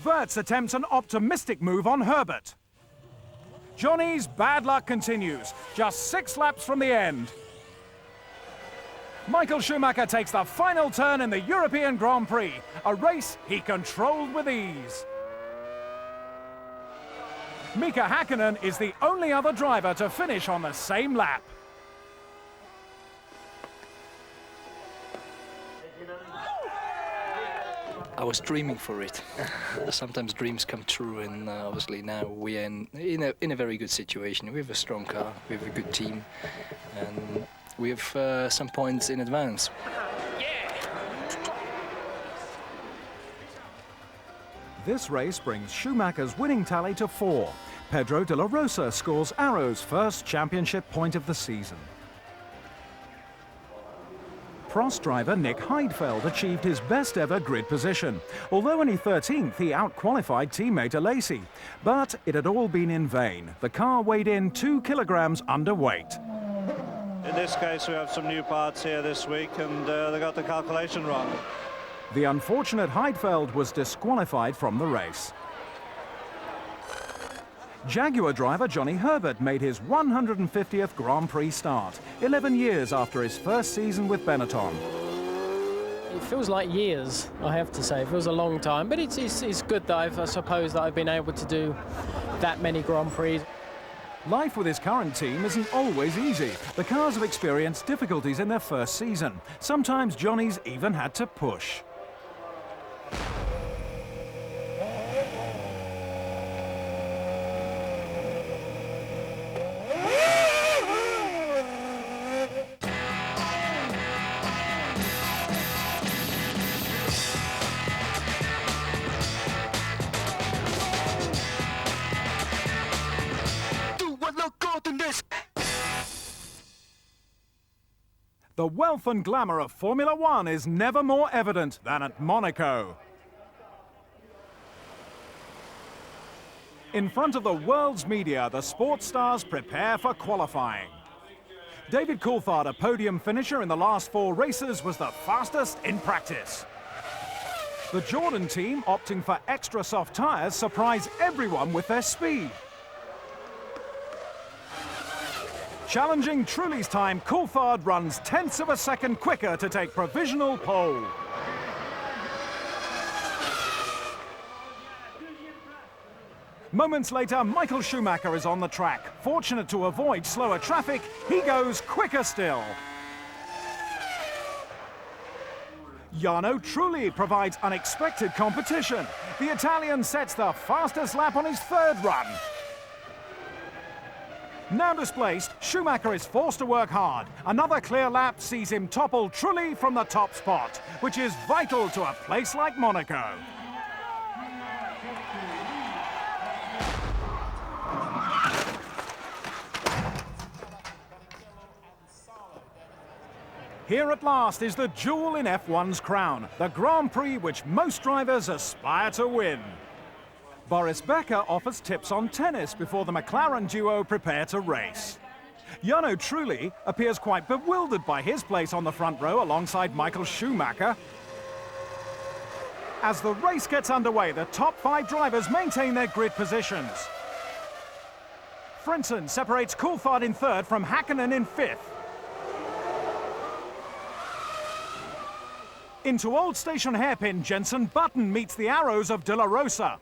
Wirtz attempts an optimistic move on Herbert. Johnny's bad luck continues, just 6 laps from the end. Michael Schumacher takes the final turn in the European Grand Prix, a race he controlled with ease. Mika Häkkinen is the only other driver to finish on the same lap.
I was dreaming for it. Sometimes dreams come true, and obviously now we are in a very good situation. We have a strong car, we have a good team, and we have some points in advance.
This race brings Schumacher's winning tally to 4. Pedro de la Rosa scores Arrow's first championship point of the season. Prost driver Nick Heidfeld achieved his best ever grid position. Although only 13th, he out-qualified teammate Alesi. But it had all been in vain. The car weighed in 2 kilograms underweight.
In this case, we have some new parts here this week, and they got the calculation wrong.
The unfortunate Heidfeld was disqualified from the race. Jaguar driver Johnny Herbert made his 150th Grand Prix start, 11 years after his first season with Benetton.
It feels like years, I have to say. It feels a long time, but it's good that I suppose that I've been able to do that many Grand Prix.
Life with his current team isn't always easy. The cars have experienced difficulties in their first season. Sometimes Johnny's even had to push. The wealth and glamour of Formula One is never more evident than at Monaco. In front of the world's media, the sports stars prepare for qualifying. David Coulthard, a podium finisher in the last 4 races, was the fastest in practice. The Jordan team, opting for extra soft tyres, surprise everyone with their speed. Challenging Trulli's time, Coulthard runs 1/10 of a second quicker to take provisional pole. Moments later, Michael Schumacher is on the track. Fortunate to avoid slower traffic, he goes quicker still. Jarno Trulli provides unexpected competition. The Italian sets the fastest lap on his third run. Now displaced, Schumacher is forced to work hard. Another clear lap sees him topple Trulli from the top spot, which is vital to a place like Monaco. Here at last is the jewel in F1's crown, the Grand Prix which most drivers aspire to win. Boris Becker offers tips on tennis before the McLaren duo prepare to race. Jarno Trulli appears quite bewildered by his place on the front row alongside Michael Schumacher. As the race gets underway, the top 5 drivers maintain their grid positions. Frentzen separates Coulthard in 3rd from Häkkinen in 5th. Into Old Station hairpin, Jenson Button meets the arrows of De La Rosa.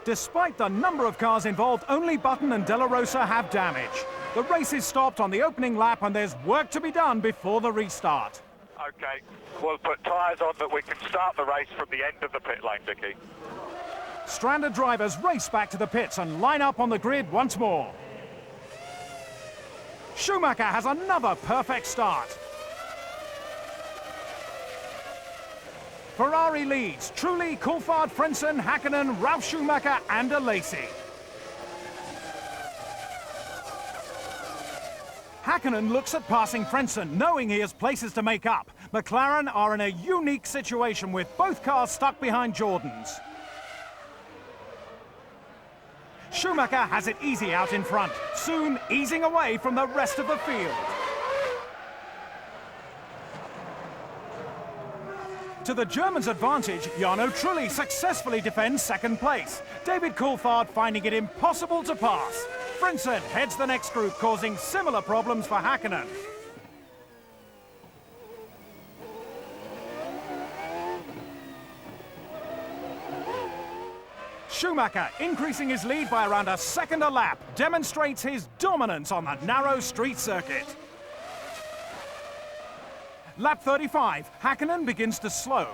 Despite the number of cars involved, only Button and De La Rosa have damage. The race is stopped on the opening lap and there's work to be done before the restart.
Okay, we'll put tyres on that we can start the race from the end of the pit lane, Dickie.
Stranded drivers race back to the pits and line up on the grid once more. Schumacher has another perfect start. Ferrari leads. Trulli, Coulthard, Frentzen, Häkkinen, Ralf Schumacher and Alesi. Häkkinen looks at passing Frentzen, knowing he has places to make up. McLaren are in a unique situation with both cars stuck behind Jordan's. Schumacher has it easy out in front, soon easing away from the rest of the field. To the Germans' advantage, Jarno Trulli successfully defends 2nd place. David Coulthard finding it impossible to pass. Frentzen heads the next group, causing similar problems for Häkkinen. Schumacher, increasing his lead by around a second a lap, demonstrates his dominance on the narrow street circuit. Lap 35, Häkkinen begins to slow.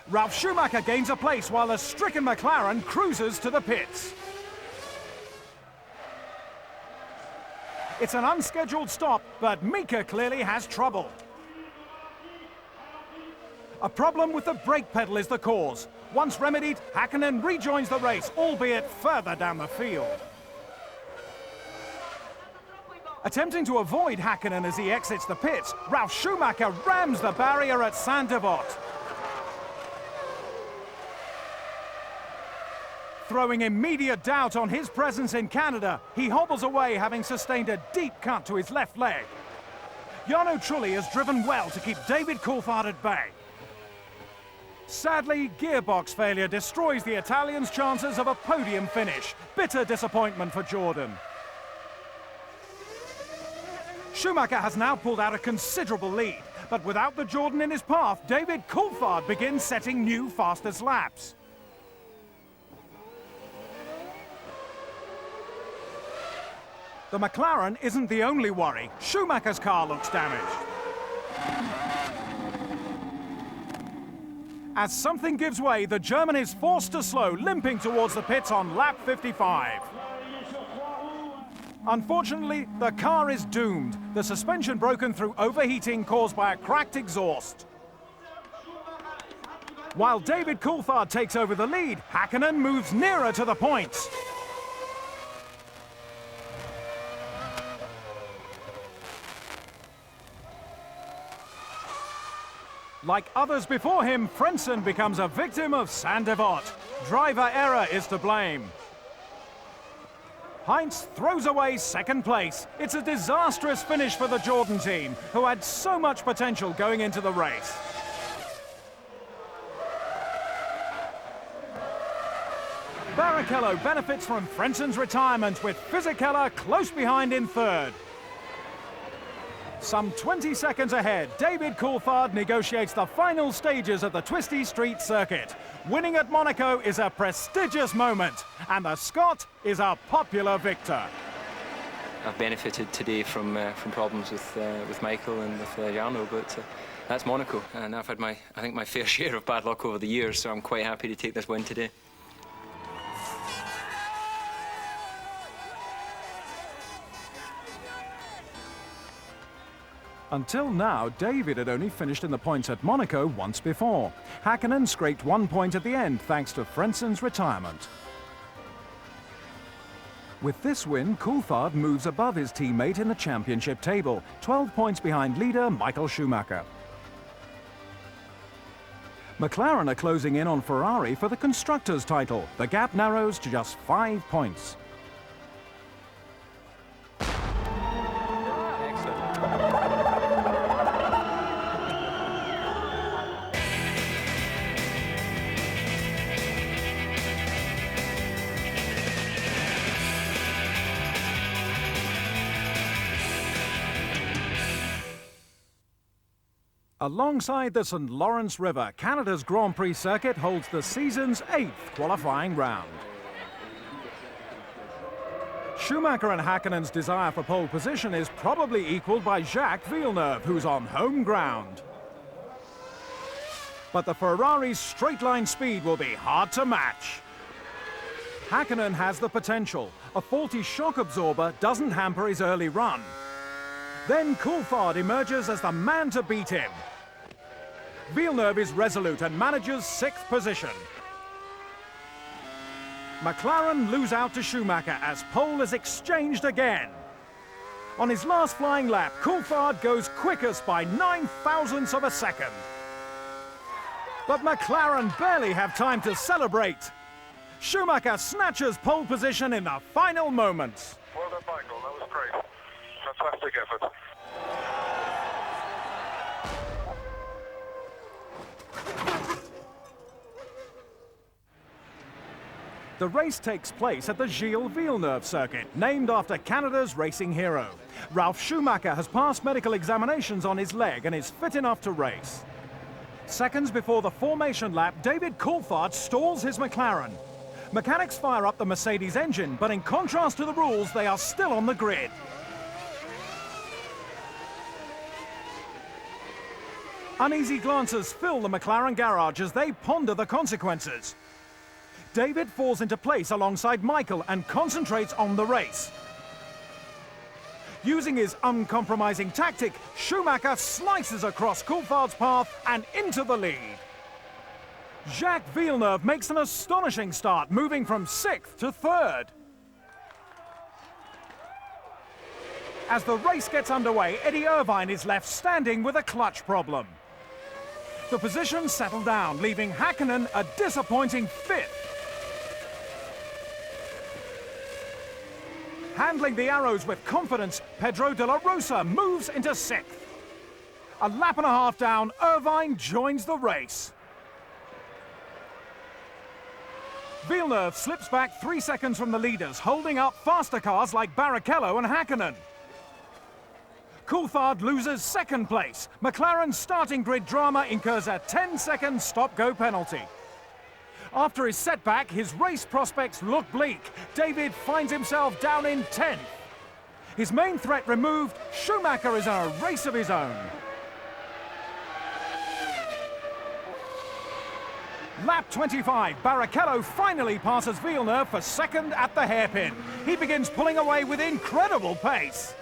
Ralf Schumacher gains a place while the stricken McLaren cruises to the pits. It's an unscheduled stop, but Mika clearly has trouble. A problem with the brake pedal is the cause. Once remedied, Häkkinen rejoins the race, albeit further down the field. Attempting to avoid Häkkinen as he exits the pits, Ralf Schumacher rams the barrier at Saint-Devote. Throwing immediate doubt on his presence in Canada, he hobbles away, having sustained a deep cut to his left leg. Jarno Trulli has driven well to keep David Coulthard at bay. Sadly, gearbox failure destroys the Italians' chances of a podium finish. Bitter disappointment for Jordan. Schumacher has now pulled out a considerable lead, but without the Jordan in his path, David Coulthard begins setting new fastest laps. The McLaren isn't the only worry. Schumacher's car looks damaged. As something gives way, the German is forced to slow, limping towards the pits on lap 55. Unfortunately, the car is doomed. The suspension broken through overheating caused by a cracked exhaust. While David Coulthard takes over the lead, Häkkinen moves nearer to the points. Like others before him, Frentzen becomes a victim of Saint-Devote. Driver error is to blame. Heinz throws away 2nd place. It's a disastrous finish for the Jordan team, who had so much potential going into the race. Barrichello benefits from Frentzen's retirement, with Fisichella close behind in 3rd. Some 20 seconds ahead, David Coulthard negotiates the final stages of the twisty street circuit. Winning at Monaco is a prestigious moment, and the Scot is a popular victor.
I've benefited today from problems with Michael and with Jarno, but that's Monaco, and I've had I think my fair share of bad luck over the years, so I'm quite happy to take this win today.
Until now, David had only finished in the points at Monaco once before. Häkkinen scraped 1 point at the end thanks to Frenzen's retirement. With this win, Coulthard moves above his teammate in the championship table, 12 points behind leader Michael Schumacher. McLaren are closing in on Ferrari for the Constructors' title. The gap narrows to just 5 points. Alongside the St. Lawrence River, Canada's Grand Prix circuit holds the season's 8th qualifying round. Schumacher and Häkkinen's desire for pole position is probably equalled by Jacques Villeneuve, who's on home ground. But the Ferrari's straight-line speed will be hard to match. Häkkinen has the potential. A faulty shock absorber doesn't hamper his early run. Then Coulthard emerges as the man to beat him. Villeneuve is resolute and manages 6th position. McLaren lose out to Schumacher as pole is exchanged again. On his last flying lap, Coulthard goes quickest by 9/1000ths of a second. But McLaren barely have time to celebrate. Schumacher snatches pole position in the final moments.
Well done, Michael. That was great. Fantastic effort.
The race takes place at the Gilles Villeneuve circuit, named after Canada's racing hero. Ralf Schumacher has passed medical examinations on his leg and is fit enough to race. Seconds before the formation lap, David Coulthard stalls his McLaren. Mechanics fire up the Mercedes engine, but in contrast to the rules, they are still on the grid. Uneasy glances fill the McLaren garage as they ponder the consequences. David falls into place alongside Michael and concentrates on the race. Using his uncompromising tactic, Schumacher slices across Coulthard's path and into the lead. Jacques Villeneuve makes an astonishing start, moving from 6th to 3rd. As the race gets underway, Eddie Irvine is left standing with a clutch problem. The positions settle down, leaving Häkkinen a disappointing 5th. Handling the arrows with confidence, Pedro de la Rosa moves into 6th. A lap and a half down, Irvine joins the race. Villeneuve slips back 3 seconds from the leaders, holding up faster cars like Barrichello and Häkkinen. Coulthard loses 2nd place. McLaren's starting grid drama incurs a 10-second stop-go penalty. After his setback, his race prospects look bleak. David finds himself down in 10th. His main threat removed, Schumacher is in a race of his own. Lap 25, Barrichello finally passes Villeneuve for 2nd at the hairpin. He begins pulling away with incredible pace.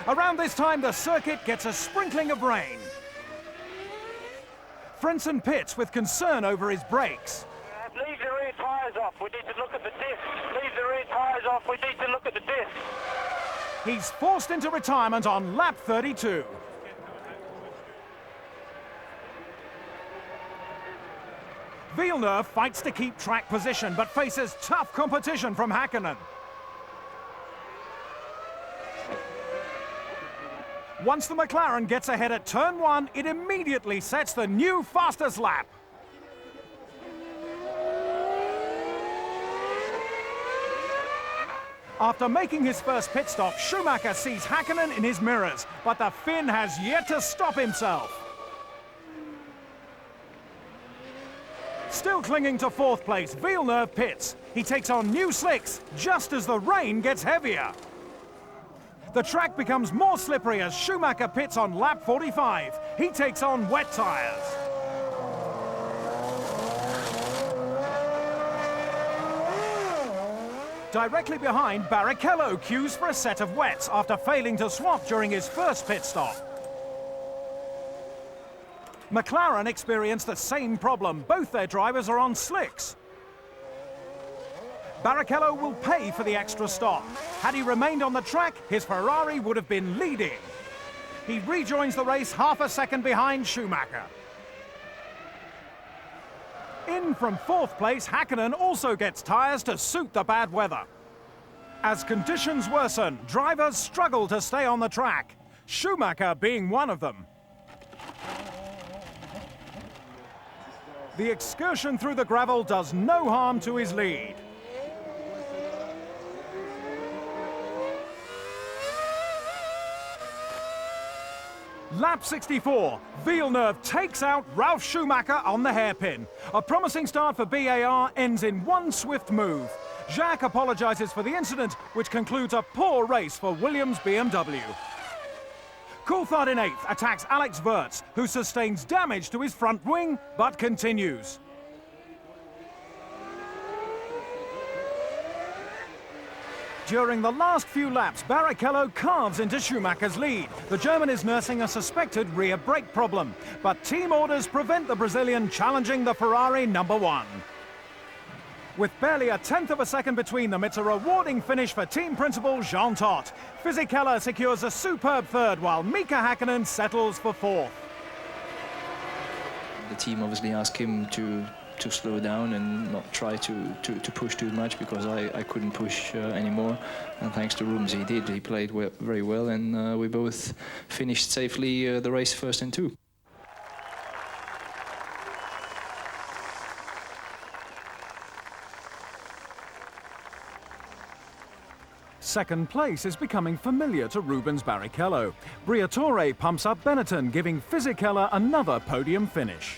Around this time, the circuit gets a sprinkling of rain. Frentzen pits with concern over his brakes.
Leave the rear tyres off. We need to look at the disc. Leave the rear tyres off. We need to look at the disc.
He's forced into retirement on lap 32. Villeneuve fights to keep track position, but faces tough competition from Häkkinen. Once the McLaren gets ahead at turn 1, it immediately sets the new fastest lap. After making his first pit stop, Schumacher sees Häkkinen in his mirrors, but the Finn has yet to stop himself. Still clinging to 4th place, Villeneuve pits. He takes on new slicks just as the rain gets heavier. The track becomes more slippery as Schumacher pits on lap 45. He takes on wet tyres. Directly behind, Barrichello queues for a set of wets after failing to swap during his first pit stop. McLaren experienced the same problem. Both their drivers are on slicks. Barrichello will pay for the extra stop. Had he remained on the track, his Ferrari would have been leading. He rejoins the race half a second behind Schumacher. In from fourth place, Häkkinen also gets tyres to suit the bad weather. As conditions worsen, drivers struggle to stay on the track, Schumacher being one of them. The excursion through the gravel does no harm to his lead. Lap 64, Villeneuve takes out Ralf Schumacher on the hairpin. A promising start for BAR ends in one swift move. Jacques apologises for the incident, which concludes a poor race for Williams BMW. Coulthard in 8th attacks Alex Wurz, who sustains damage to his front wing, but continues. During the last few laps, Barrichello carves into Schumacher's lead. The German is nursing a suspected rear brake problem, but team orders prevent the Brazilian challenging the Ferrari #1. With barely a tenth of a second between them, it's a rewarding finish for team principal Jean Todt. Fisichella secures a superb third, while Mika Häkkinen settles for fourth.
The team obviously asked him to slow down and not try to push too much, because I couldn't push anymore, and thanks to Rooms he did. He played very well, and we both finished safely the race 1st and 2.
Second place is becoming familiar to Rubens Barrichello. Briatore pumps up Benetton, giving Fisichella another podium finish.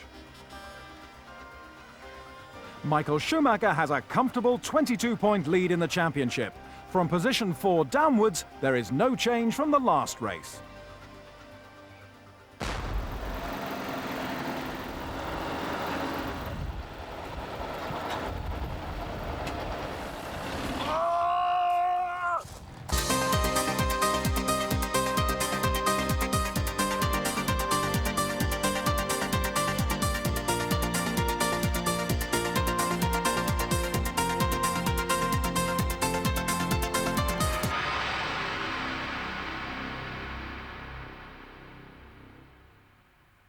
Michael Schumacher has a comfortable 22-point lead in the championship. From position 4 downwards, there is no change from the last race.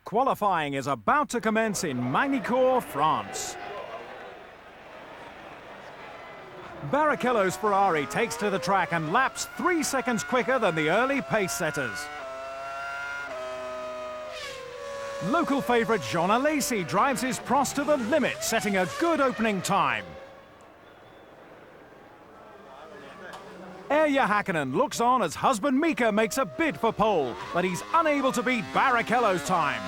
Qualifying is about to commence in Magny-Cours, France. Barrichello's Ferrari takes to the track and laps 3 seconds quicker than the early pace setters. Local favourite Jean Alesi drives his Prost to the limit, setting a good opening time. Erja Häkkinen looks on as husband Mika makes a bid for pole, but he's unable to beat Barrichello's time.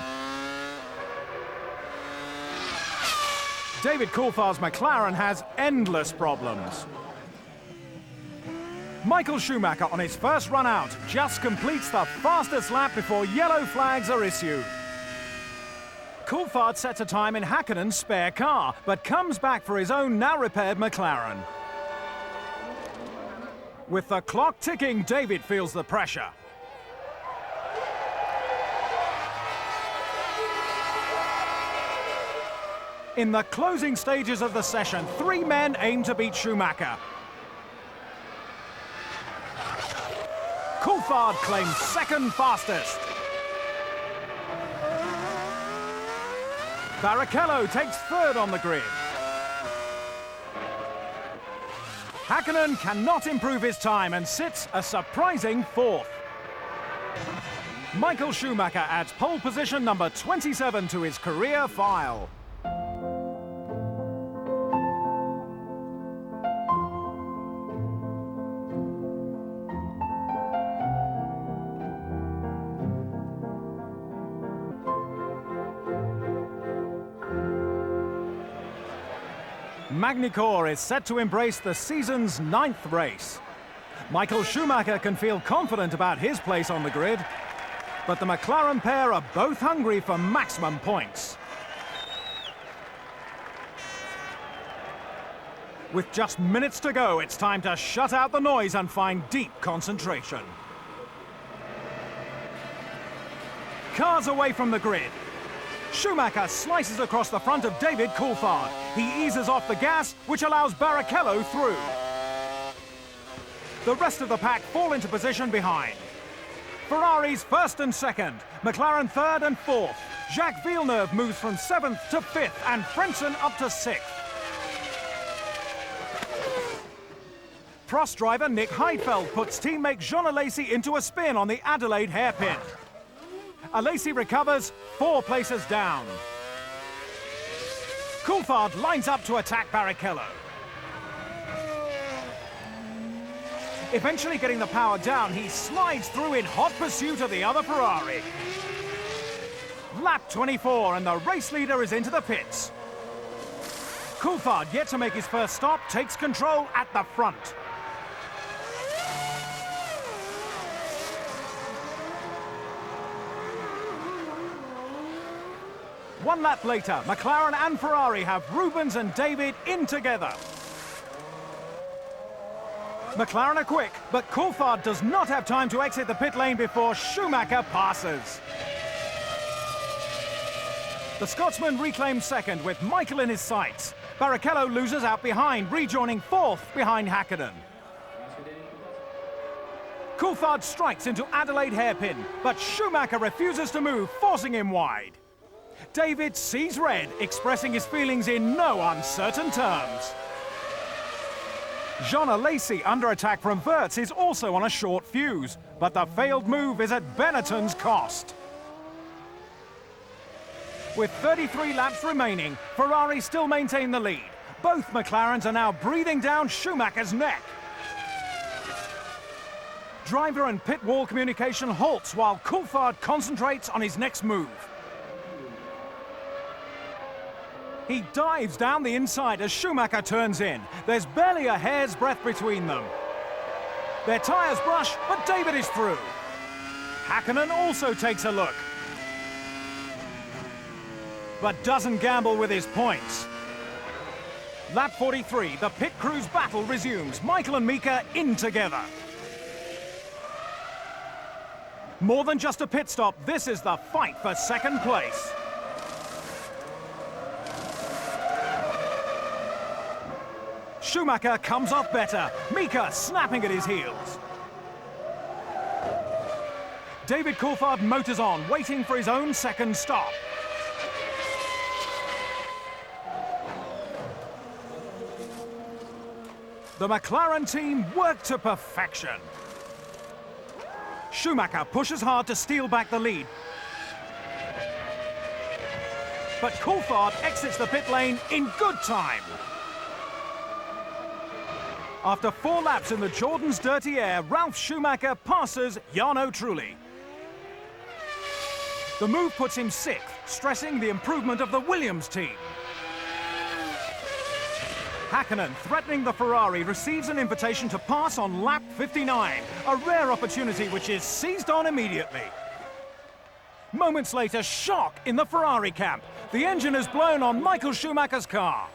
David Coulthard's McLaren has endless problems. Michael Schumacher on his first run out just completes the fastest lap before yellow flags are issued. Coulthard sets a time in Häkkinen's spare car, but comes back for his own now-repaired McLaren. With the clock ticking, David feels the pressure. In the closing stages of the session, 3 men aim to beat Schumacher. Coulthard claims second fastest. Barrichello takes third on the grid. Häkkinen cannot improve his time and sits a surprising 4th. Michael Schumacher adds pole position number 27 to his career file. Magny-Cours is set to embrace the season's 9th race. Michael Schumacher can feel confident about his place on the grid, but the McLaren pair are both hungry for maximum points. With just minutes to go, it's time to shut out the noise and find deep concentration. Cars away from the grid. Schumacher slices across the front of David Coulthard. He eases off the gas, which allows Barrichello through. The rest of the pack fall into position behind. Ferrari's first and second, McLaren third and fourth. Jacques Villeneuve moves from 7th to 5th and Frentzen up to 6th. Prost driver Nick Heidfeld puts teammate Jean Alesi into a spin on the Adelaide hairpin. Alesi recovers 4 places down. Coulthard lines up to attack Barrichello. Eventually getting the power down, he slides through in hot pursuit of the other Ferrari. Lap 24 and the race leader is into the pits. Coulthard, yet to make his first stop, takes control at the front. One lap later, McLaren and Ferrari have Rubens and David in together. McLaren are quick, but Coulthard does not have time to exit the pit lane before Schumacher passes. The Scotsman reclaims second with Michael in his sights. Barrichello loses out behind, rejoining 4th behind Hakkinen. Coulthard strikes into Adelaide hairpin, but Schumacher refuses to move, forcing him wide. David sees red, expressing his feelings in no uncertain terms. Jean Alesi, under attack from Wirtz, is also on a short fuse, but the failed move is at Benetton's cost. With 33 laps remaining, Ferrari still maintain the lead. Both McLarens are now breathing down Schumacher's neck. Driver and pit wall communication halts while Coulthard concentrates on his next move. He dives down the inside as Schumacher turns in. There's barely a hair's breadth between them. Their tyres brush, but David is through. Hakkinen also takes a look, but doesn't gamble with his points. Lap 43, the pit crew's battle resumes. Michael and Mika in together. More than just a pit stop, this is the fight for second place. Schumacher comes off better. Mika snapping at his heels. David Coulthard motors on, waiting for his own second stop. The McLaren team work to perfection. Schumacher pushes hard to steal back the lead, but Coulthard exits the pit lane in good time. After 4 laps in the Jordan's dirty air, Ralf Schumacher passes Jarno Trulli. The move puts him 6th, stressing the improvement of the Williams team. Hakkinen, threatening the Ferrari, receives an invitation to pass on lap 59, a rare opportunity which is seized on immediately. Moments later, shock in the Ferrari camp. The engine is blown on Michael Schumacher's car.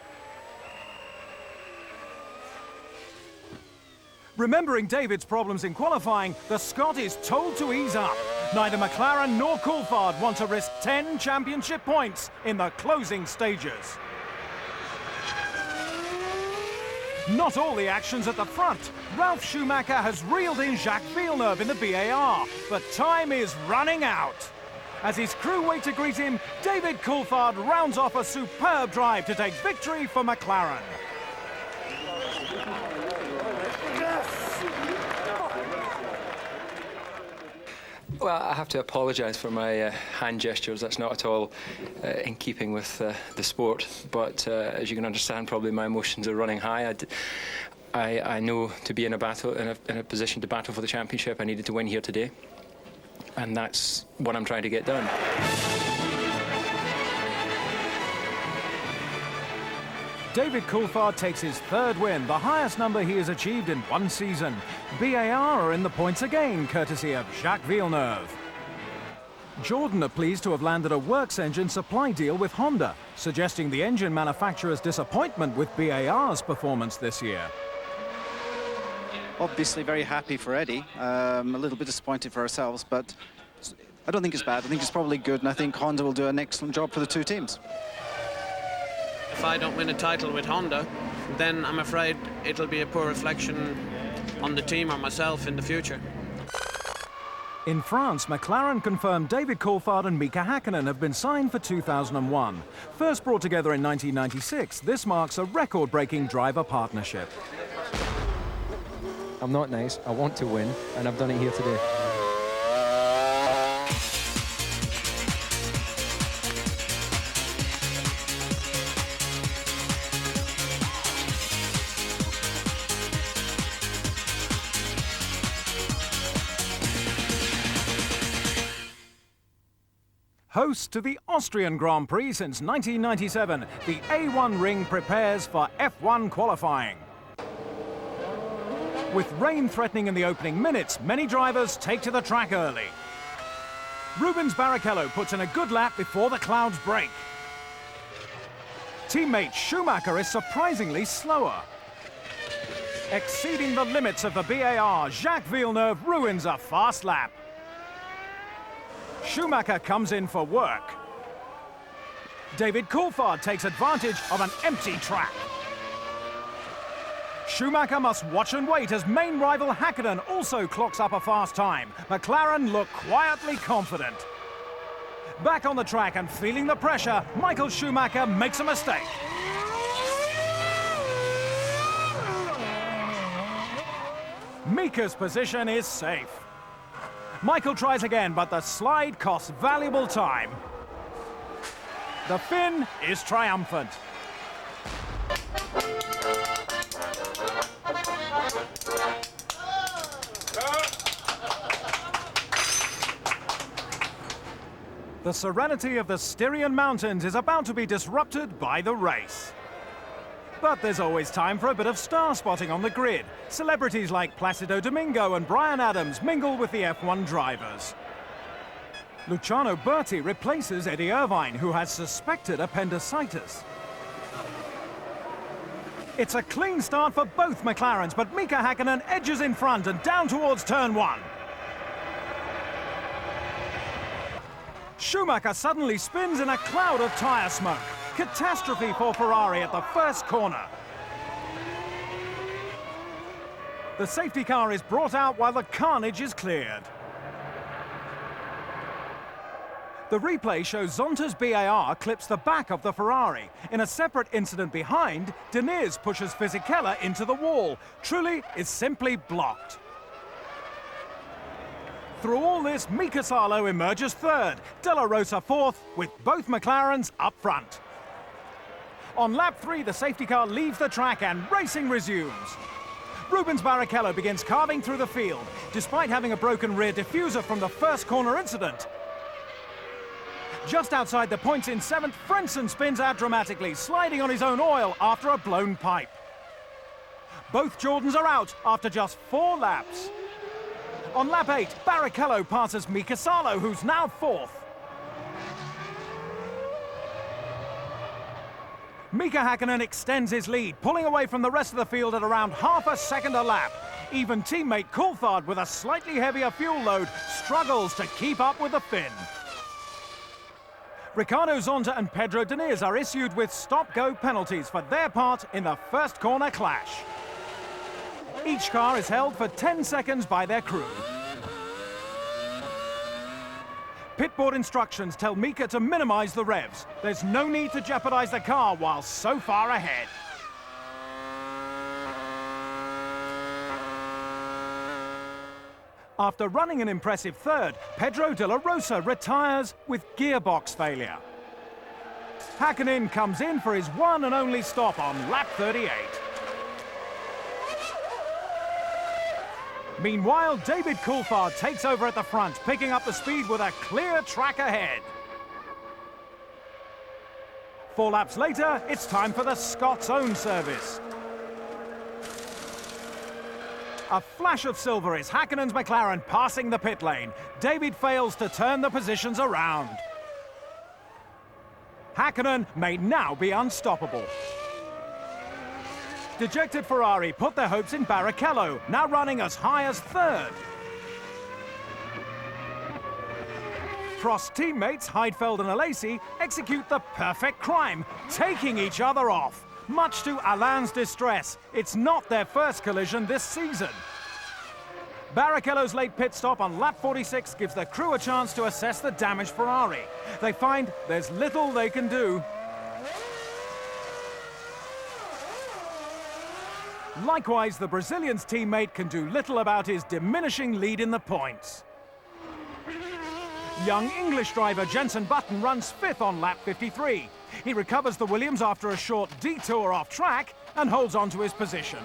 Remembering David's problems in qualifying, the Scot is told to ease up. Neither McLaren nor Coulthard want to risk 10 championship points in the closing stages. Not all the action's at the front. Ralf Schumacher has reeled in Jacques Villeneuve in the BAR, but time is running out. As his crew wait to greet him, David Coulthard rounds off a superb drive to take victory for McLaren.
Well, I have to apologise for my hand gestures. That's not at all in keeping with the sport. But as you can understand, probably my emotions are running high. I know to be in a battle, in a position to battle for the championship, I needed to win here today, and that's what I'm trying to get done.
David Coulthard takes his third win, the highest number he has achieved in one season. BAR are in the points again, courtesy of Jacques Villeneuve. Jordan are pleased to have landed a works engine supply deal with Honda, suggesting the engine manufacturer's disappointment with BAR's performance this year.
Obviously very happy for Eddie, a little bit disappointed for ourselves, but I don't think it's bad. I think it's probably good, and I think Honda will do an excellent job for the two teams.
If I don't win a title with Honda, then I'm afraid it'll be a poor reflection on the team or myself in the future.
In France, McLaren confirmed David Coulthard and Mika Hakkinen have been signed for 2001. First brought together in 1996, this marks a record-breaking driver partnership.
I'm not nice, I want to win, and I've done it here today.
Host to the Austrian Grand Prix since 1997, the A1 Ring prepares for F1 qualifying. With rain threatening in the opening minutes, many drivers take to the track early. Rubens Barrichello puts in a good lap before the clouds break. Teammate Schumacher is surprisingly slower. Exceeding the limits of the BAR, Jacques Villeneuve ruins a fast lap. Schumacher comes in for work. David Coulthard takes advantage of an empty track. Schumacher must watch and wait as main rival Hakkinen also clocks up a fast time. McLaren look quietly confident. Back on the track and feeling the pressure, Michael Schumacher makes a mistake. Mika's position is safe. Michael tries again, but the slide costs valuable time. The Finn is triumphant. The serenity of the Styrian Mountains is about to be disrupted by the race. But there's always time for a bit of star spotting on the grid. Celebrities like Placido Domingo and Bryan Adams mingle with the F1 drivers. Luciano Berti replaces Eddie Irvine, who has suspected appendicitis. It's a clean start for both McLarens, but Mika Hakkinen edges in front and down towards turn one. Schumacher suddenly spins in a cloud of tyre smoke. Catastrophe for Ferrari at the first corner. The safety car is brought out while the carnage is cleared. The replay shows Zonta's BAR clips the back of the Ferrari. In a separate incident behind, Diniz pushes Fisichella into the wall. Trulli is simply blocked. Through all this, Mika Salo emerges third, De La Rosa fourth, with both McLarens up front. On lap 3, the safety car leaves the track and racing resumes. Rubens Barrichello begins carving through the field, despite having a broken rear diffuser from the first corner incident. Just outside the points in 7th, Frentzen spins out dramatically, sliding on his own oil after a blown pipe. Both Jordans are out after just 4 laps. On lap 8, Barrichello passes Mika Salo, who's now 4th. Mika Hakkinen extends his lead, pulling away from the rest of the field at around half a second a lap. Even teammate Coulthard, with a slightly heavier fuel load, struggles to keep up with the Finn. Ricardo Zonta and Pedro Diniz are issued with stop-go penalties for their part in the first corner clash. Each car is held for 10 seconds by their crew. Pitboard instructions tell Mika to minimize the revs. There's no need to jeopardize the car while so far ahead. After running an impressive third, Pedro de la Rosa retires with gearbox failure. Hakkinen comes in for his one and only stop on lap 38. Meanwhile, David Coulthard takes over at the front, picking up the speed with a clear track ahead. 4 laps later, it's time for the Scots' own service. A flash of silver is Häkkönen's McLaren passing the pit lane. David fails to turn the positions around. Häkkönen may now be unstoppable. Dejected Ferrari put their hopes in Barrichello, now running as high as 3rd. Prost teammates Heidfeld and Alesi execute the perfect crime, taking each other off. Much to Alain's distress, it's not their first collision this season. Barrichello's late pit stop on lap 46 gives the crew a chance to assess the damaged Ferrari. They find there's little they can do. Likewise, the Brazilian's teammate can do little about his diminishing lead in the points. Young English driver Jenson Button runs 5th on lap 53. He recovers the Williams after a short detour off track and holds on to his position.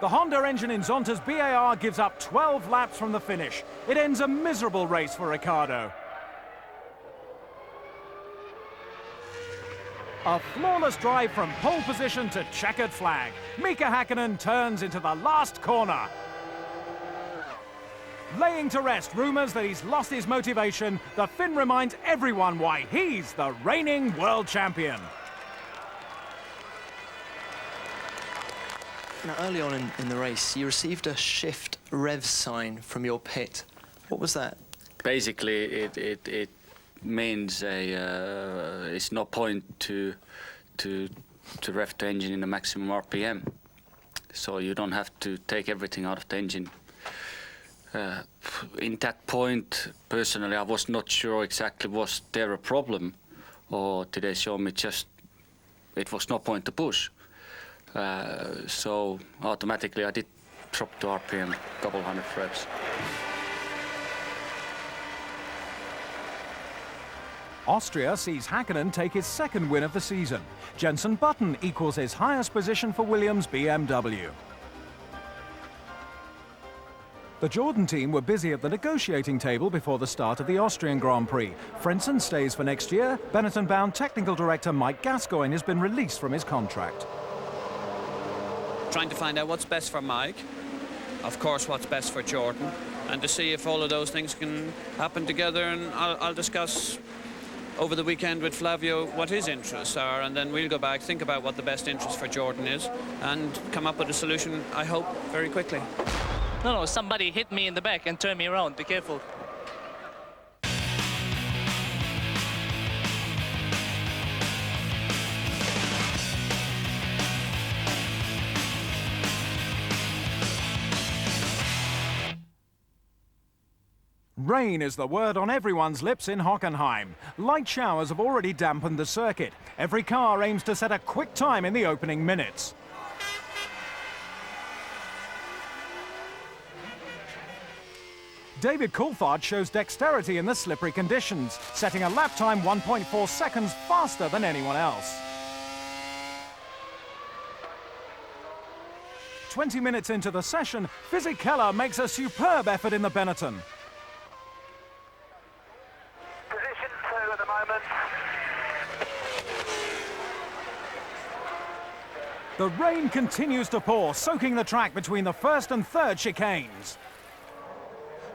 The Honda engine in Zonta's BAR gives up 12 laps from the finish. It ends a miserable race for Ricciardo. A flawless drive from pole position to checkered flag. Mika Häkkinen turns into the last corner. Laying to rest rumours that he's lost his motivation, the Finn reminds everyone why he's the reigning world champion.
Now, early on in the race, you received a shift rev sign from your pit. What was that?
Basically, it means it's no point to rev the engine in the maximum RPM. So you don't have to take everything out of the engine. In that point, personally, I was not sure exactly was there a problem, or did they show me just it was no point to push. So automatically I did drop to RPM, couple hundred revs.
Austria sees Häkkinen take his 2nd win of the season. Jenson Button equals his highest position for Williams BMW. The Jordan team were busy at the negotiating table before the start of the Austrian Grand Prix. Frentzen stays for next year. Benetton-bound technical director Mike Gascoigne has been released from his contract.
Trying to find out what's best for Mike, of course what's best for Jordan, and to see if all of those things can happen together, and I'll discuss over the weekend with Flavio what his interests are, and then we'll go back, think about what the best interest for Jordan is, and come up with a solution, I hope, very quickly.
No, somebody hit me in the back and turned me around. Be careful.
Rain is the word on everyone's lips in Hockenheim. Light showers have already dampened the circuit. Every car aims to set a quick time in the opening minutes. David Coulthard shows dexterity in the slippery conditions, setting a lap time 1.4 seconds faster than anyone else. 20 minutes into the session, Fisichella makes a superb effort in the Benetton.
Position 2 at the moment.
The rain continues to pour, soaking the track between the 1st and 3rd chicanes.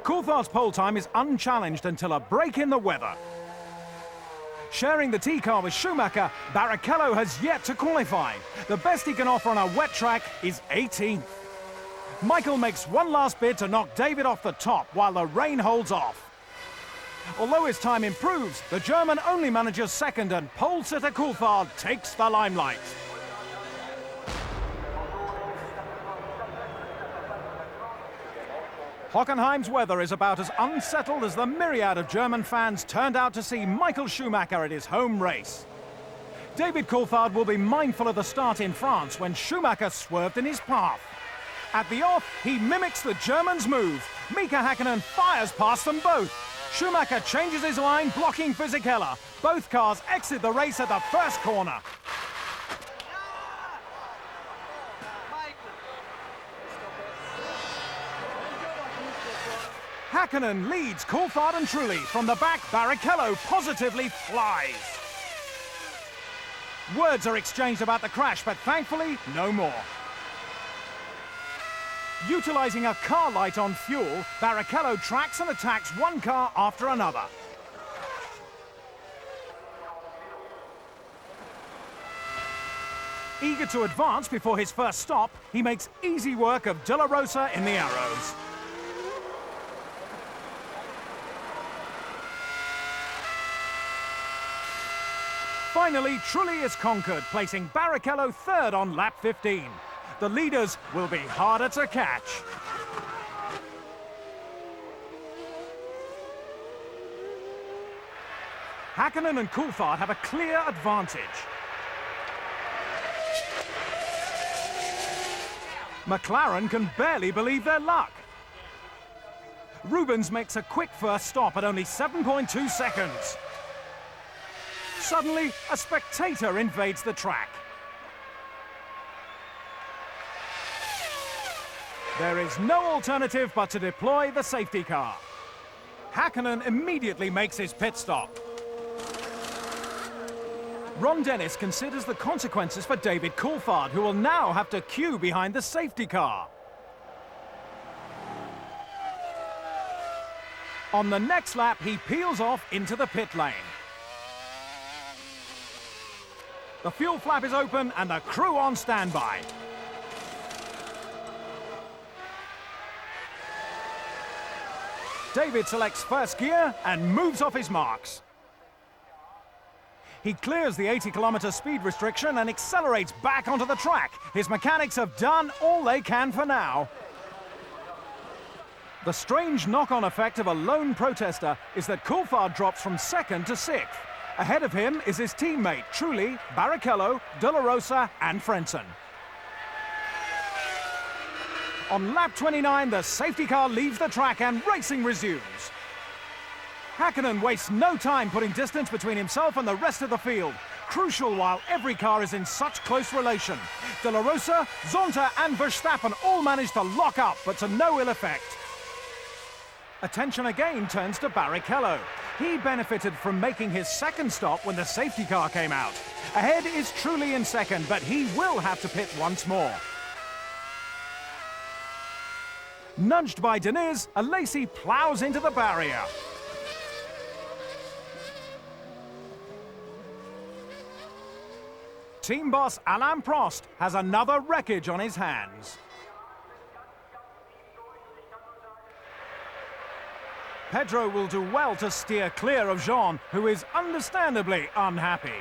Coulthard's pole time is unchallenged until a break in the weather. Sharing the T-car with Schumacher, Barrichello has yet to qualify. The best he can offer on a wet track is 18th. Michael makes one last bid to knock David off the top while the rain holds off. Although his time improves, the German only manages 2nd and pole sitter Coulthard takes the limelight. Hockenheim's weather is about as unsettled as the myriad of German fans turned out to see Michael Schumacher at his home race. David Coulthard will be mindful of the start in France when Schumacher swerved in his path. At the off, he mimics the German's move. Mika Häkkinen fires past them both. Schumacher changes his line, blocking Fisichella. Both cars exit the race at the first corner. Häkkinen leads Coulthard and Trulli. From the back, Barrichello positively flies. Words are exchanged about the crash, but thankfully, no more. Utilizing a car light on fuel, Barrichello tracks and attacks one car after another. Eager to advance before his first stop, he makes easy work of De La Rosa in the arrows. Finally, Trulli is conquered, placing Barrichello third on lap 15. The leaders will be harder to catch. Hakkinen and Coulthard have a clear advantage. McLaren can barely believe their luck. Rubens makes a quick first stop at only 7.2 seconds. Suddenly, a spectator invades the track. There is no alternative but to deploy the safety car. Hakkinen immediately makes his pit stop. Ron Dennis considers the consequences for David Coulthard, who will now have to queue behind the safety car. On the next lap, he peels off into the pit lane. The fuel flap is open and the crew on standby. David selects first gear and moves off his marks. He clears the 80-kilometer speed restriction and accelerates back onto the track. His mechanics have done all they can for now. The strange knock-on effect of a lone protester is that Coulthard drops from second to sixth. Ahead of him is his teammate, Trulli, Barrichello, De La Rosa and Frentzen. On lap 29, the safety car leaves the track and racing resumes. Hakkinen wastes no time putting distance between himself and the rest of the field. Crucial while every car is in such close relation. De La Rosa, Zonta and Verstappen all manage to lock up, but to no ill effect. Attention again turns to Barrichello. He benefited from making his second stop when the safety car came out. Ahead is Trulli in second, but he will have to pit once more. Nudged by Deniz, Alesi plows into the barrier. Team boss Alain Prost has another wreckage on his hands. Pedro will do well to steer clear of Jean, who is understandably unhappy.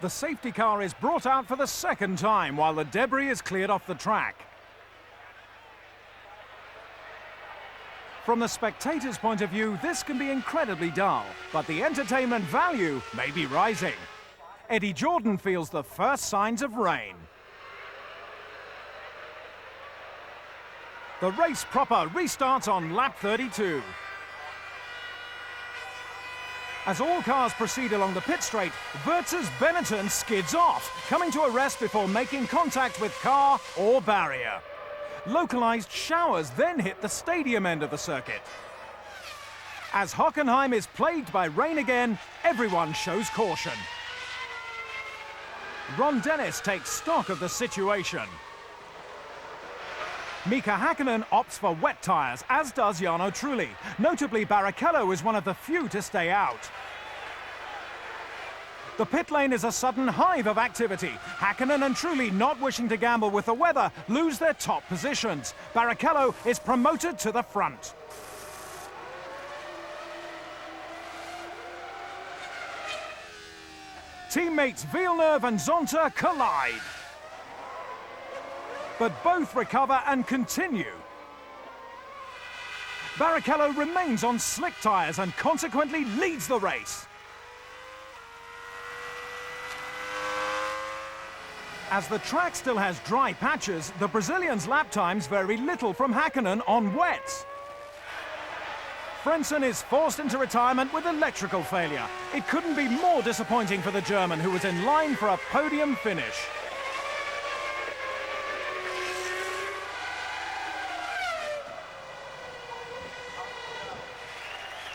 The safety car is brought out for the second time while the debris is cleared off the track. From the spectator's point of view, this can be incredibly dull, but the entertainment value may be rising. Eddie Jordan feels the first signs of rain. The race proper restarts on lap 32. As all cars proceed along the pit straight, Wurtz's Benetton skids off, coming to a rest before making contact with car or barrier. Localized showers then hit the stadium end of the circuit. As Hockenheim is plagued by rain again, everyone shows caution. Ron Dennis takes stock of the situation. Mika Hakkinen opts for wet tyres, as does Jarno Trulli. Notably, Barrichello is one of the few to stay out. The pit lane is a sudden hive of activity. Hakkinen and Trulli, not wishing to gamble with the weather, lose their top positions. Barrichello is promoted to the front. Teammates Villeneuve and Zonta collide. But both recover and continue. Barrichello remains on slick tyres and consequently leads the race. As the track still has dry patches, the Brazilian's lap times vary little from Hakkinen on wets. Frentzen is forced into retirement with electrical failure. It couldn't be more disappointing for the German, who was in line for a podium finish.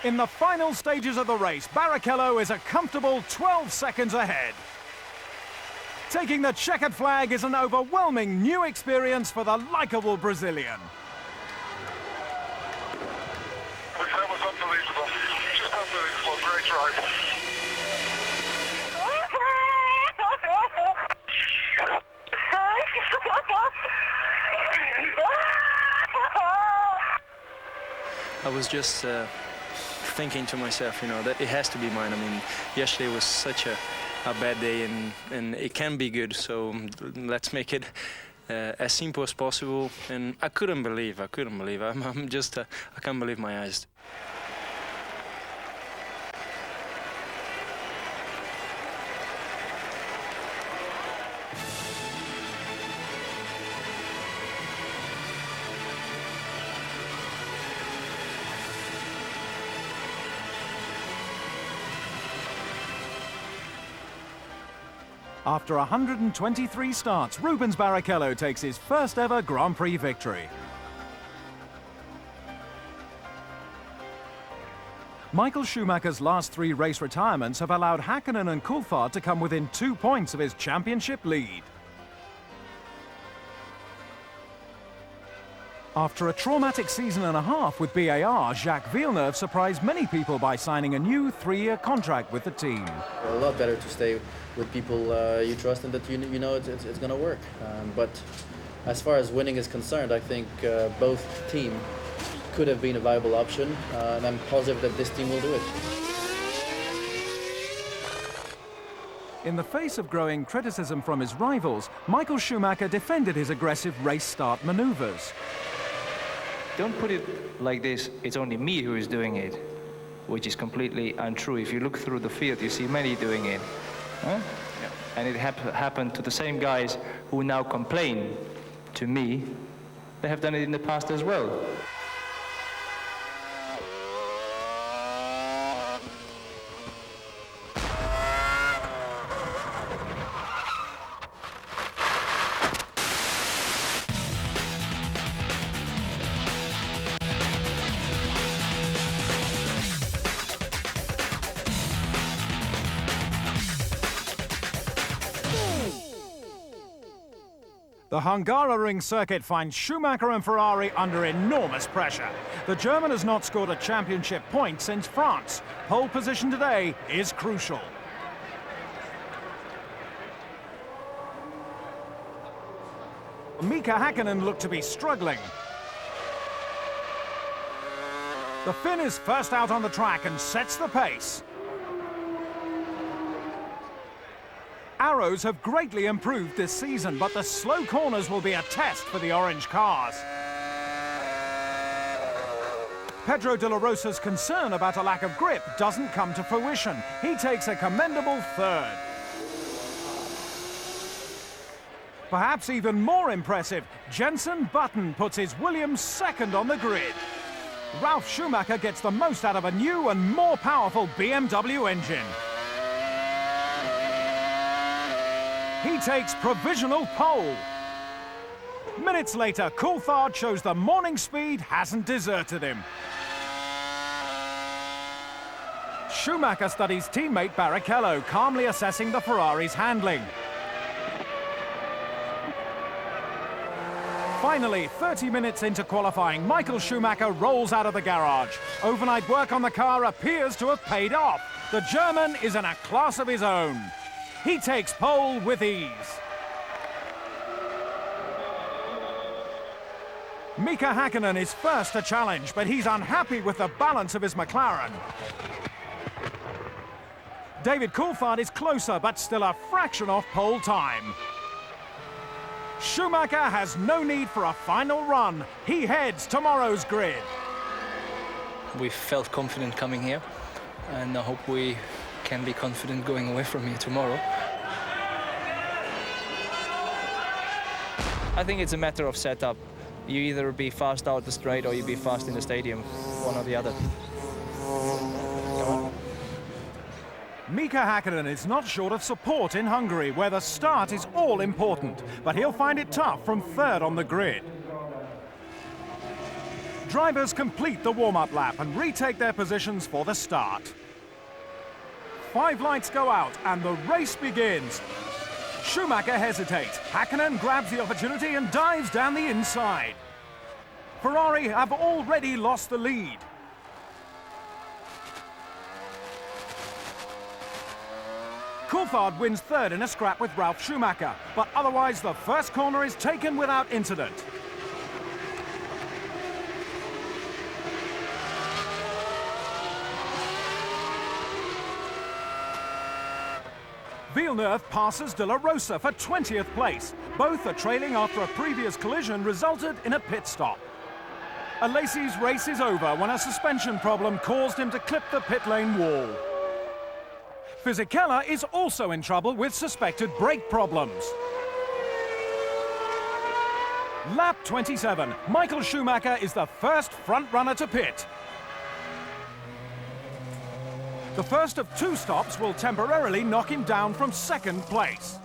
In the final stages of the race, Barrichello is a comfortable 12 seconds ahead. Taking the checkered flag is an overwhelming new experience for the likeable Brazilian.
That was unbelievable. Just unbelievable. Great drive.
I was just thinking to myself, you know, that it has to be mine. I mean, yesterday was such a bad day, and it can be good. So let's make it as simple as possible. And I couldn't believe. I'm just, I can't believe my eyes.
After 123 starts, Rubens Barrichello takes his first ever Grand Prix victory. Michael Schumacher's last 3 race retirements have allowed Häkkinen and Coulthard to come within 2 points of his championship lead. After a traumatic season and a half with BAR, Jacques Villeneuve surprised many people by signing a new 3-year contract with the team.
A lot better to stay with people you trust and that you know it's going to work. But as far as winning is concerned, I think both teams could have been a viable option, and I'm positive that this team will do it.
In the face of growing criticism from his rivals, Michael Schumacher defended his aggressive race start maneuvers.
Don't put it like this, it's only me who is doing it, which is completely untrue. If you look through the field, you see many doing it. Huh? Yeah. And it happened to the same guys who now complain to me. They have done it in the past as well.
The Hungaroring circuit finds Schumacher and Ferrari under enormous pressure. The German has not scored a championship point since France. Pole position today is crucial. Mika Häkkinen looked to be struggling. The Finn is first out on the track and sets the pace. Arrows have greatly improved this season, but the slow corners will be a test for the orange cars. Pedro de la Rosa's concern about a lack of grip doesn't come to fruition. He takes a commendable 3rd. Perhaps even more impressive, Jenson Button puts his Williams 2nd on the grid. Ralf Schumacher gets the most out of a new and more powerful BMW engine. He takes provisional pole. Minutes later, Coulthard shows the morning speed hasn't deserted him. Schumacher studies teammate Barrichello, calmly assessing the Ferrari's handling. Finally, 30 minutes into qualifying, Michael Schumacher rolls out of the garage. Overnight work on the car appears to have paid off. The German is in a class of his own. He takes pole with ease. Mika Häkkinen is first to challenge, but he's unhappy with the balance of his McLaren. David Coulthard is closer, but still a fraction off pole time. Schumacher has no need for a final run. He heads tomorrow's grid.
We felt confident coming here, and I hope we can be confident going away from here tomorrow.
I think it's a matter of setup. You either be fast out the straight or you be fast in the stadium, one or the other.
Mika Häkkinen is not short of support in Hungary, where the start is all important, but he'll find it tough from 3rd on the grid. Drivers complete the warm-up lap and retake their positions for the start. 5 lights go out and the race begins. Schumacher hesitates. Häkkinen grabs the opportunity and dives down the inside. Ferrari have already lost the lead. Coulthard wins third in a scrap with Ralf Schumacher, but otherwise the first corner is taken without incident. Villeneuve passes De La Rosa for 20th place. Both are trailing after a previous collision resulted in a pit stop. Alesi's race is over when a suspension problem caused him to clip the pit lane wall. Fisichella is also in trouble with suspected brake problems. Lap 27. Michael Schumacher is the first front-runner to pit. The first of 2 stops will temporarily knock him down from 2nd place.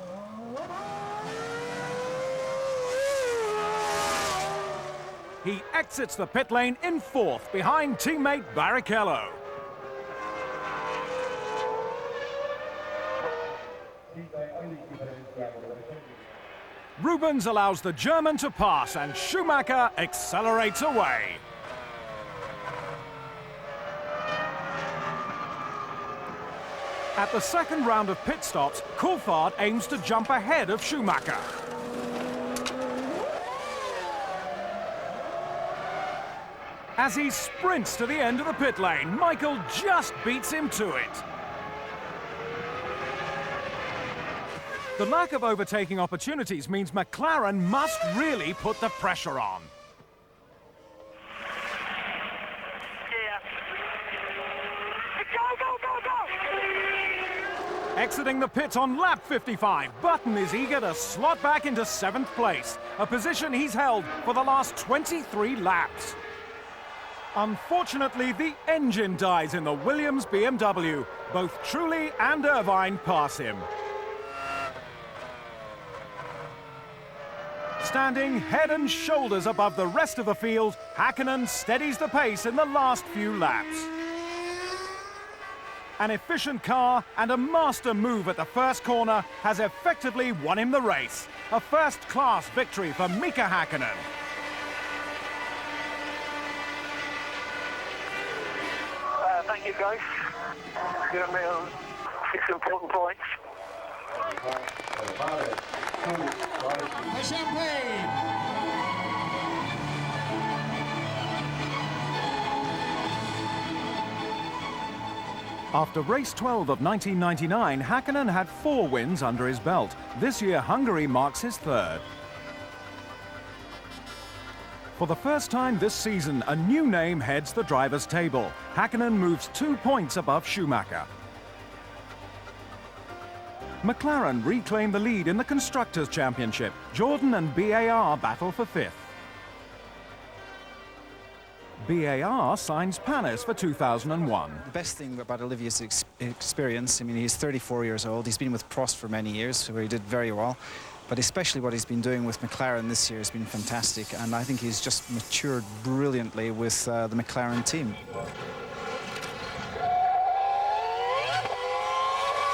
He exits the pit lane in 4th behind teammate Barrichello. Rubens allows the German to pass and Schumacher accelerates away. At the second round of pit stops, Coulthard aims to jump ahead of Schumacher. As he sprints to the end of the pit lane, Michael just beats him to it. The lack of overtaking opportunities means McLaren must really put the pressure on. Exiting the pit on lap 55, Button is eager to slot back into 7th place, a position he's held for the last 23 laps. Unfortunately, the engine dies in the Williams BMW. Both Trulli and Irvine pass him. Standing head and shoulders above the rest of the field, Häkkinen steadies the pace in the last few laps. An efficient car and a master move at the first corner has effectively won him the race. A first-class victory for Mika Häkkinen.
Thank you, guys. You have made 6 important points.
After race 12 of 1999, Häkkinen had 4 wins under his belt. This year, Hungary marks his 3rd. For the first time this season, a new name heads the drivers' table. Häkkinen moves 2 points above Schumacher. McLaren reclaim the lead in the Constructors' Championship. Jordan and BAR battle for 5th. BAR signs Panis for 2001.
The best thing about Olivier's experience, I mean, he's 34 years old. He's been with Prost for many years, where he did very well. But especially what he's been doing with McLaren this year has been fantastic. And I think he's just matured brilliantly with the McLaren team.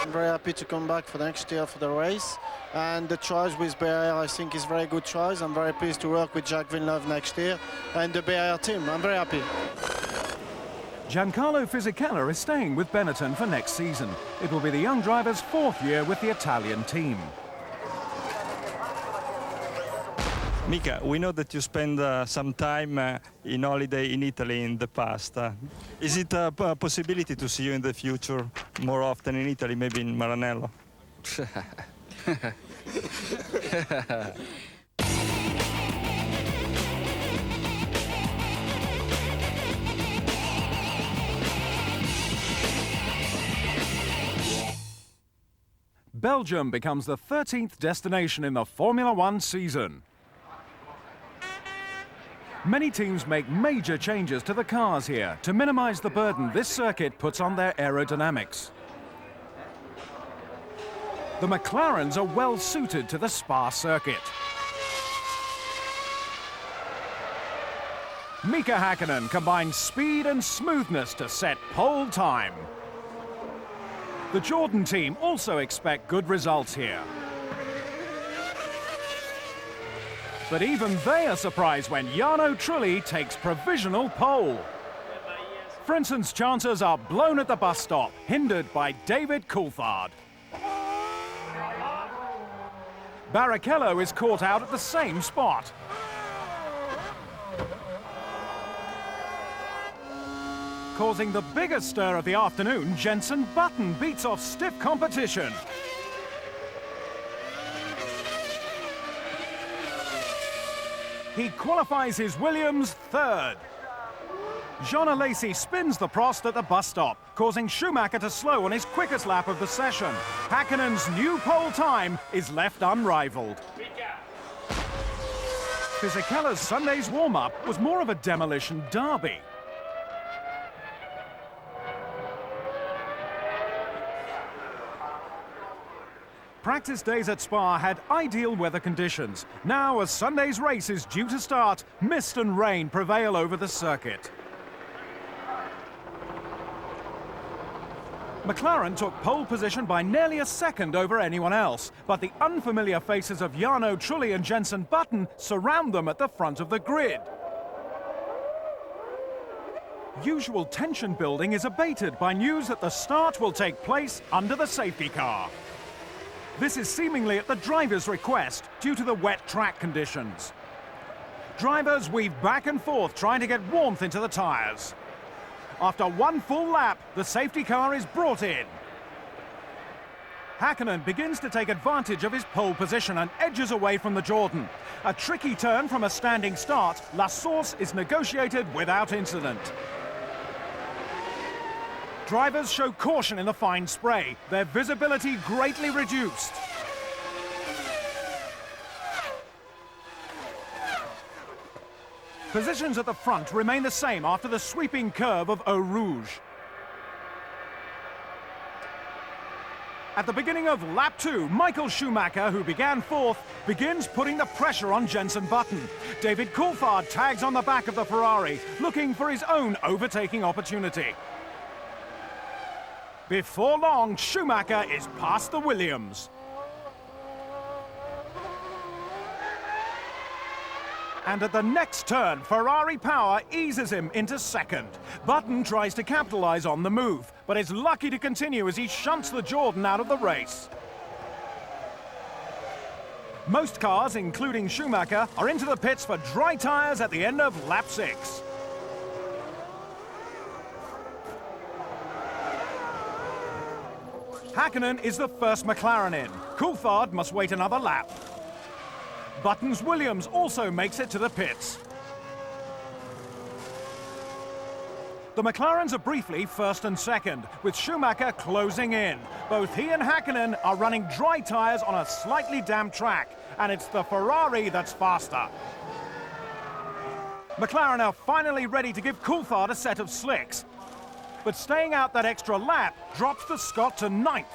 I'm very happy to come back for the next year for the race. And the choice with BAR, I think, is a very good choice. I'm very pleased to work with Jacques Villeneuve next year and the BAR team. I'm very happy.
Giancarlo Fisichella is staying with Benetton for next season. It will be the young driver's 4th year with the Italian team.
Mika, we know that you spend some time in holiday in Italy in the past. Is it a possibility to see you in the future more often in Italy, maybe in Maranello?
Belgium becomes the 13th destination in the Formula One season. Many teams make major changes to the cars here to minimize the burden this circuit puts on their aerodynamics. The McLarens are well suited to the Spa circuit. Mika Häkkinen combines speed and smoothness to set pole time. The Jordan team also expect good results here. But even they are surprised when Jarno Trulli takes provisional pole. Frensen's chances are blown at the bus stop, hindered by David Coulthard. Barrichello is caught out at the same spot. Causing the biggest stir of the afternoon, Jenson Button beats off stiff competition. He qualifies his Williams third. Jean Alesi spins the Prost at the bus stop, causing Schumacher to slow on his quickest lap of the session. Häkkinen's new pole time is left unrivaled. Fisichella's Sunday's warm-up was more of a demolition derby. Practice days at Spa had ideal weather conditions. Now, as Sunday's race is due to start, mist and rain prevail over the circuit. McLaren took pole position by nearly a second over anyone else, but the unfamiliar faces of Jarno Trulli and Jenson Button surround them at the front of the grid. Usual tension building is abated by news that the start will take place under the safety car. This is seemingly at the driver's request due to the wet track conditions. Drivers weave back and forth trying to get warmth into the tyres. After one full lap, the safety car is brought in. Häkkinen begins to take advantage of his pole position and edges away from the Jordan. A tricky turn from a standing start, La Source is negotiated without incident. Drivers show caution in the fine spray, their visibility greatly reduced. Positions at the front remain the same after the sweeping curve of Eau Rouge. At the beginning of lap 2, Michael Schumacher, who began fourth, begins putting the pressure on Jenson Button. David Coulthard tags on the back of the Ferrari, looking for his own overtaking opportunity. Before long, Schumacher is past the Williams. And at the next turn, Ferrari power eases him into second. Button tries to capitalize on the move, but is lucky to continue as he shunts the Jordan out of the race. Most cars, including Schumacher, are into the pits for dry tires at the end of lap 6. Häkkinen is the first McLaren in. Coulthard must wait another lap. Button's Williams also makes it to the pits. The McLarens are briefly first and second, with Schumacher closing in. Both he and Häkkinen are running dry tyres on a slightly damp track, and it's the Ferrari that's faster. McLaren are finally ready to give Coulthard a set of slicks, but staying out that extra lap drops the Scot to 9th.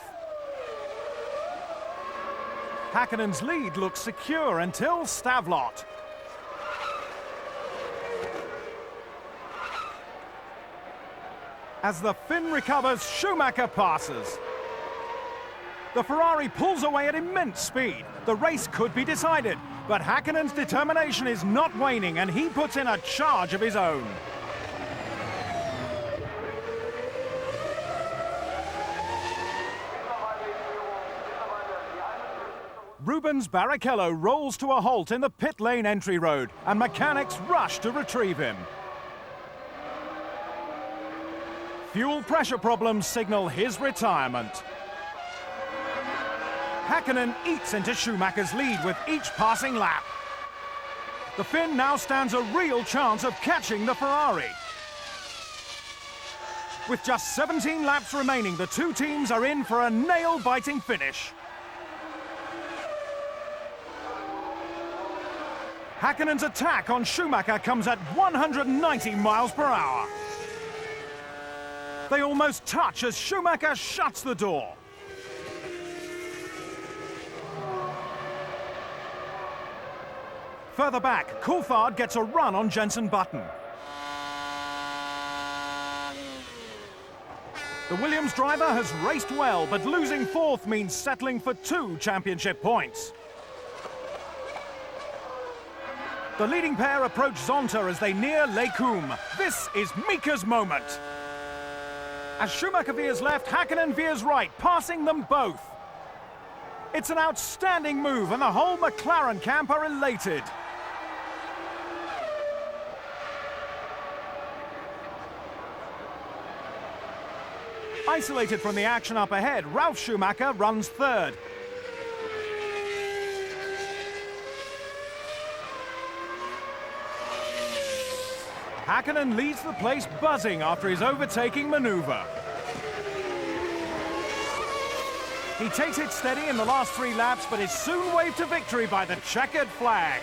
Häkkinen's lead looks secure until Stavlot. As the Finn recovers, Schumacher passes. The Ferrari pulls away at immense speed. The race could be decided, but Häkkinen's determination is not waning, and he puts in a charge of his own. Rubens Barrichello rolls to a halt in the pit lane entry road, and mechanics rush to retrieve him. Fuel pressure problems signal his retirement. Häkkinen eats into Schumacher's lead with each passing lap. The Finn now stands a real chance of catching the Ferrari. With just 17 laps remaining, the two teams are in for a nail-biting finish. Häkkinen's attack on Schumacher comes at 190 miles per hour. They almost touch as Schumacher shuts the door. Further back, Coulthard gets a run on Jenson Button. The Williams driver has raced well, but losing fourth means settling for 2 championship points. The leading pair approach Zonta as they near Les Combes. This is Mika's moment. As Schumacher veers left, Häkkinen veers right, passing them both. It's an outstanding move, and the whole McLaren camp are elated. Isolated from the action up ahead, Ralf Schumacher runs third. Häkkinen leads the place buzzing after his overtaking maneuver. He takes it steady in the last 3 laps, but is soon waved to victory by the checkered flag.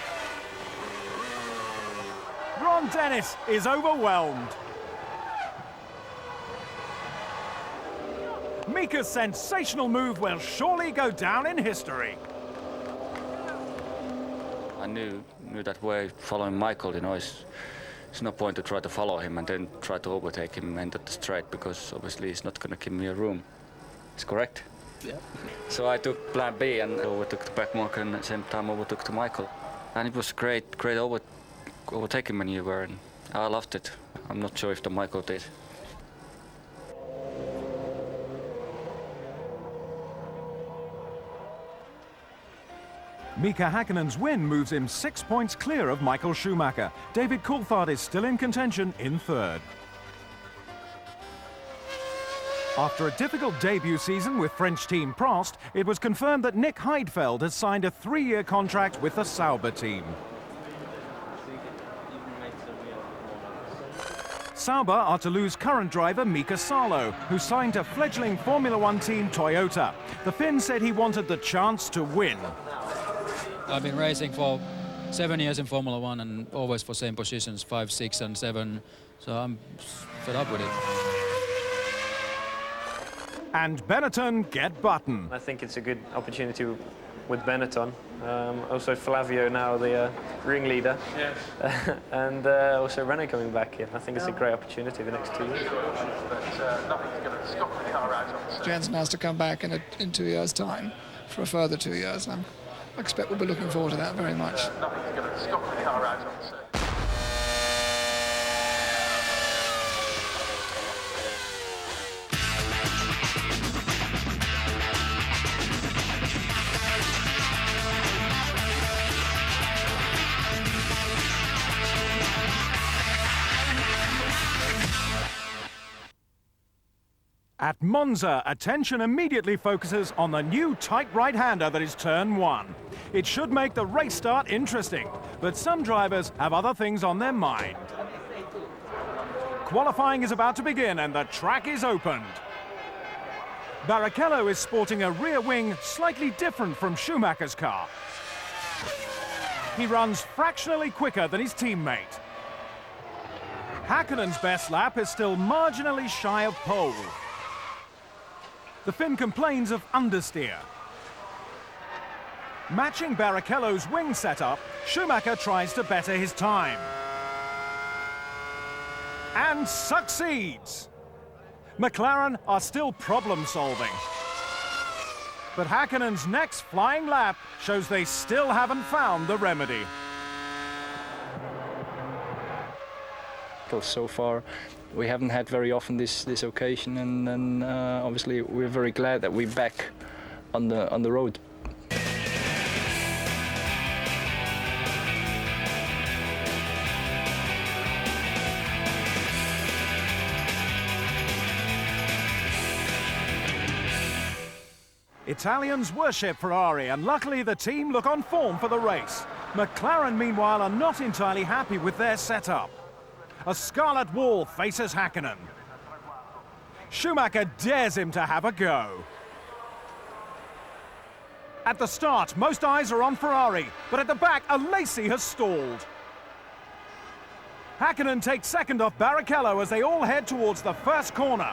Ron Dennis is overwhelmed. Mika's sensational move will surely go down in history.
I knew that way following Michael, you know, it's no point to try to follow him and then try to overtake him and at the straight, because obviously he's not going to give me a room. It's correct?
Yeah.
So I took plan B and overtook the back marker and at the same time overtook the Michael. And it was great overtaking maneuver, and I loved it. I'm not sure if the Michael did.
Mika Häkkinen's win moves him 6 points clear of Michael Schumacher. David Coulthard is still in contention in third. After a difficult debut season with French team Prost, it was confirmed that Nick Heidfeld has signed a 3-year contract with the Sauber team. Sauber are to lose current driver Mika Salo, who signed to fledgling Formula One team Toyota. The Finn said he wanted the chance to win.
I've been racing for 7 years in Formula One and always for same positions, 5, 6 and 7. So I'm fed up with it.
And Benetton get Button.
I think it's a good opportunity with Benetton. Also Flavio now the ringleader. Yes. And also Renault coming back in. I think it's a great opportunity the next 2 years.
Jensen has to come back in 2 years' time for a further 2 years. I expect we'll be looking forward to that very much.
Nothing's going to stop the car out on the circuit.
At Monza, attention immediately focuses on the new tight right-hander that is turn 1. It should make the race start interesting, but some drivers have other things on their mind. Qualifying is about to begin and the track is opened. Barrichello is sporting a rear wing slightly different from Schumacher's car. He runs fractionally quicker than his teammate. Häkkinen's best lap is still marginally shy of pole. The Finn complains of understeer. Matching Barrichello's wing setup, Schumacher tries to better his time. And succeeds! McLaren are still problem-solving. But Häkkinen's next flying lap shows they still haven't found the remedy.
So far, we haven't had very often this occasion, and obviously we're very glad that we're back on the road.
Italians worship Ferrari, and luckily the team look on form for the race. McLaren, meanwhile, are not entirely happy with their setup. A scarlet wall faces Häkkinen. Schumacher dares him to have a go. At the start, most eyes are on Ferrari, but at the back, Alesi has stalled. Häkkinen takes second off Barrichello as they all head towards the first corner.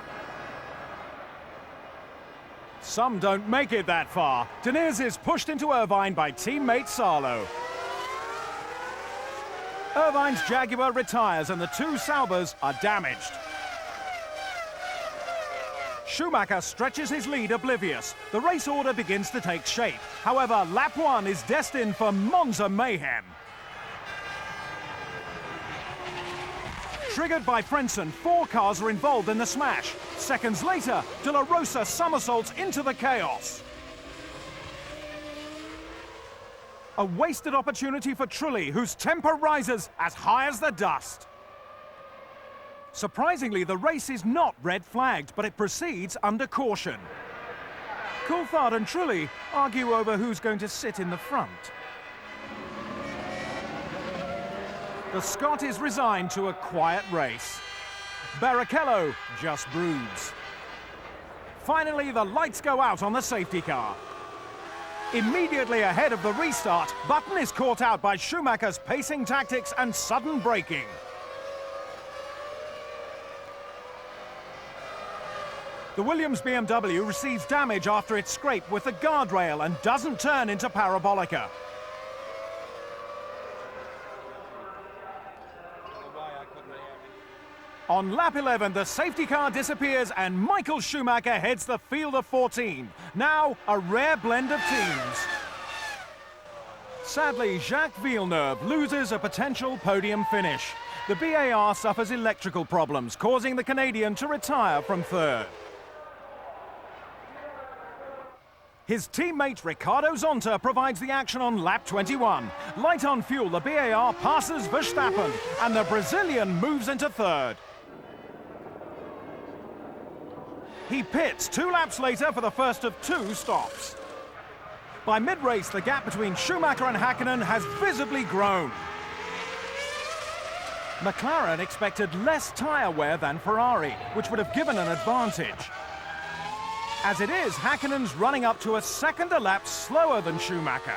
Some don't make it that far. Diniz is pushed into Irvine by teammate Salo. Irvine's Jaguar retires and the two Saubers are damaged. Schumacher stretches his lead oblivious. The race order begins to take shape. However, lap 1 is destined for Monza mayhem. Triggered by Frentzen, 4 cars are involved in the smash. Seconds later, De La Rosa somersaults into the chaos. A wasted opportunity for Trulli, whose temper rises as high as the dust. Surprisingly, the race is not red flagged, but it proceeds under caution. Coulthard and Trulli argue over who's going to sit in the front. The Scot is resigned to a quiet race. Barrichello just broods. Finally, the lights go out on the safety car. Immediately ahead of the restart, Button is caught out by Schumacher's pacing tactics and sudden braking. The Williams BMW receives damage after its scrape with the guardrail and doesn't turn into Parabolica. On lap 11, the safety car disappears and Michael Schumacher heads the field of 14. Now, a rare blend of teams. Sadly, Jacques Villeneuve loses a potential podium finish. The BAR suffers electrical problems, causing the Canadian to retire from third. His teammate Ricardo Zonta provides the action on lap 21. Light on fuel, the BAR passes Verstappen, and the Brazilian moves into third. He pits 2 laps later for the first of 2 stops. By mid-race, the gap between Schumacher and Häkkinen has visibly grown. McLaren expected less tyre wear than Ferrari, which would have given an advantage. As it is, Häkkinen's running up to a second a lap slower than Schumacher.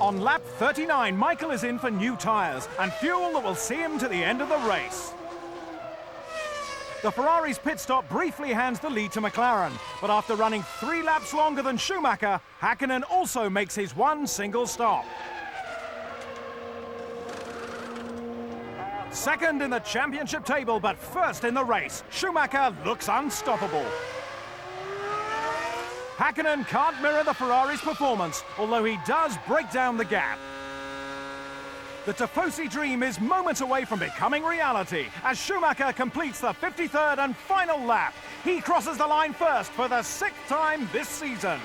On lap 39, Michael is in for new tyres and fuel that will see him to the end of the race. The Ferrari's pit stop briefly hands the lead to McLaren, but after running 3 laps longer than Schumacher, Häkkinen also makes his one single stop. Second in the championship table, but first in the race. Schumacher looks unstoppable. Häkkinen can't mirror the Ferrari's performance, although he does break down the gap. The Tifosi dream is moments away from becoming reality as Schumacher completes the 53rd and final lap. He crosses the line first for the 6th time this season.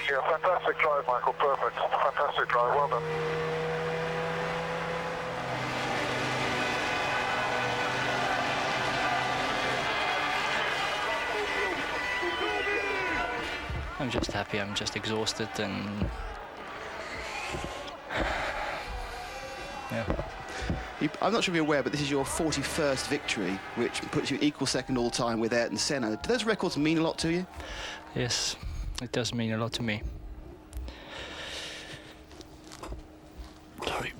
Yeah, fantastic drive, Michael. Perfect. Fantastic drive. Well done.
I'm just happy, I'm just exhausted, and yeah.
I'm not sure if you're aware, but this is your 41st victory, which puts you equal second all-time with Ayrton Senna. Do those records mean a lot to you?
Yes, it does mean a lot to me. Sorry.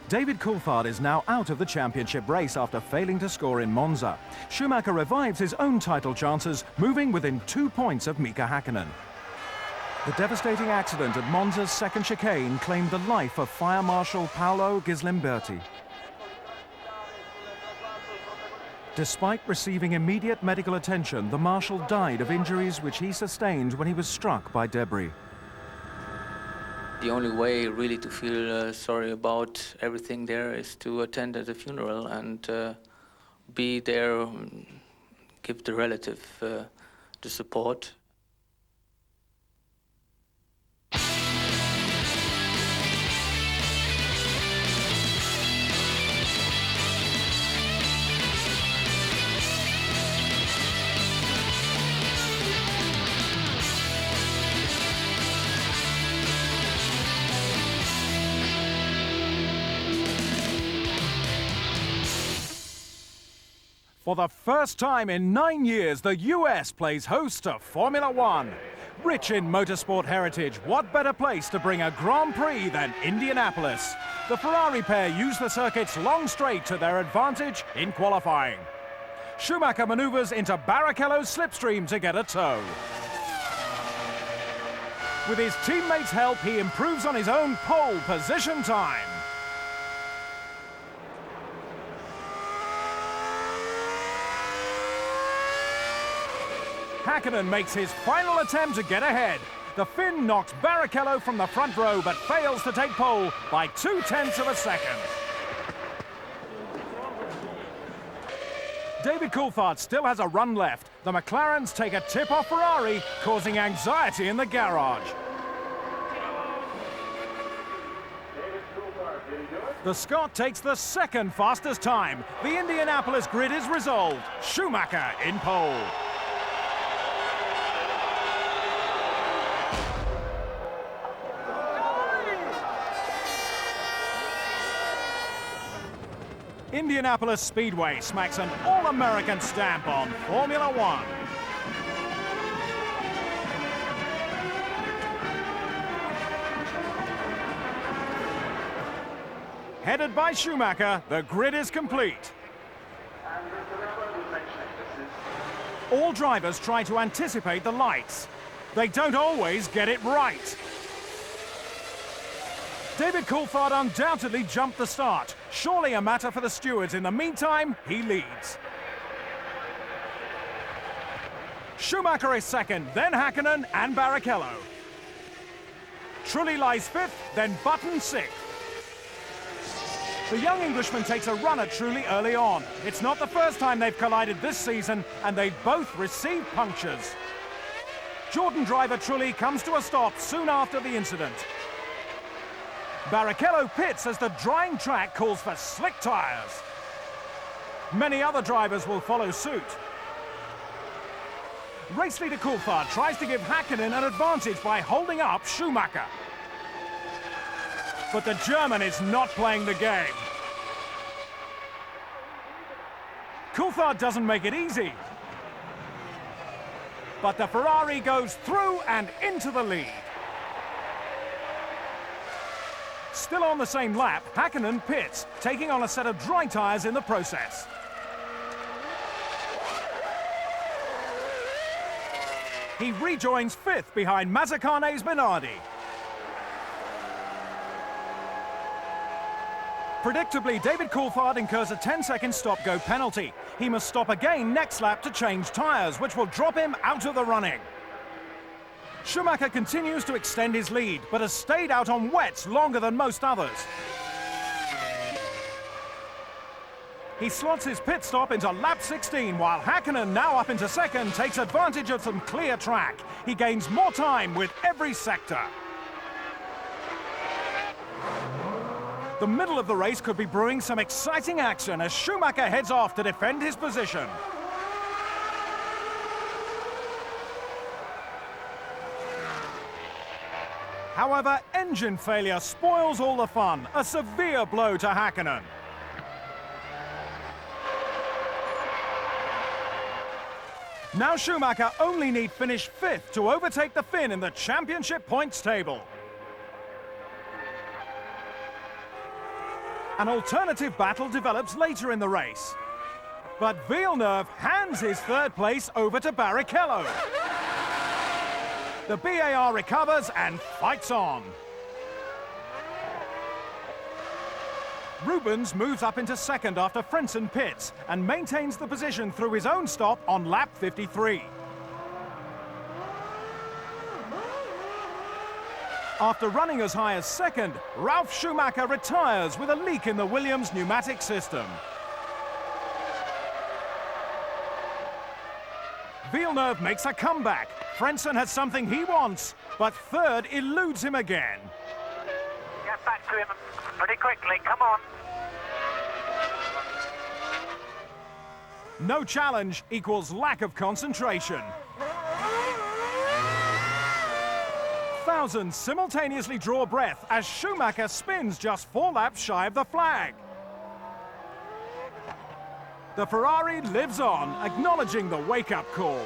David Coulthard is now out of the championship race after failing to score in Monza. Schumacher revives his own title chances, moving within 2 points of Mika Häkkinen. The devastating accident at Monza's second chicane claimed the life of Fire Marshal Paolo Gislimberti. Despite receiving immediate medical attention, the Marshal died of injuries which he sustained when he was struck by debris.
The only way really to feel sorry about everything there is to attend at the funeral and be there, give the relative the support.
For the first time in 9 years, the US plays host to Formula One. Rich in motorsport heritage, what better place to bring a Grand Prix than Indianapolis? The Ferrari pair use the circuit's long straight to their advantage in qualifying. Schumacher manoeuvres into Barrichello's slipstream to get a tow. With his teammates' help, he improves on his own pole position time. Häkkinen makes his final attempt to get ahead. The Finn knocks Barrichello from the front row but fails to take pole by 0.2 of a second. David Coulthard still has a run left. The McLarens take a tip off Ferrari, causing anxiety in the garage. The Scot takes the second fastest time. The Indianapolis grid is resolved. Schumacher in pole. Indianapolis Speedway smacks an all-American stamp on Formula One. Headed by Schumacher, the grid is complete. All drivers try to anticipate the lights. They don't always get it right. David Coulthard undoubtedly jumped the start. Surely a matter for the stewards. In the meantime, he leads. Schumacher is second, then Häkkinen and Barrichello. Trulli lies fifth, then Button sixth. The young Englishman takes a run at Trulli early on. It's not the first time they've collided this season, and they both receive punctures. Jordan driver Trulli comes to a stop soon after the incident. Barrichello pits as the drying track calls for slick tyres. Many other drivers will follow suit. Race leader Coulthard tries to give Häkkinen an advantage by holding up Schumacher. But the German is not playing the game. Coulthard doesn't make it easy. But the Ferrari goes through and into the lead. Still on the same lap, Häkkinen pits, taking on a set of dry tyres in the process. He rejoins fifth behind Mazzucane's Minardi. Predictably, David Coulthard incurs a 10-second stop-go penalty. He must stop again next lap to change tyres, which will drop him out of the running. Schumacher continues to extend his lead, but has stayed out on wets longer than most others. He slots his pit stop into lap 16, while Häkkinen, now up into second, takes advantage of some clear track. He gains more time with every sector. The middle of the race could be brewing some exciting action as Schumacher heads off to defend his position. However, engine failure spoils all the fun. A severe blow to Häkkinen. Now Schumacher only need finish fifth to overtake the Finn in the championship points table. An alternative battle develops later in the race. But Villeneuve hands his third place over to Barrichello. The BAR recovers and fights on. Rubens moves up into second after Frentzen pits and maintains the position through his own stop on lap 53. After running as high as second, Ralf Schumacher retires with a leak in the Williams pneumatic system. Villeneuve makes a comeback. Frentzen has something he wants, but third eludes him again.
Get back to him pretty quickly, come on.
No challenge equals lack of concentration. Thousands simultaneously draw breath as Schumacher spins just 4 laps shy of the flag. The Ferrari lives on, acknowledging the wake-up call.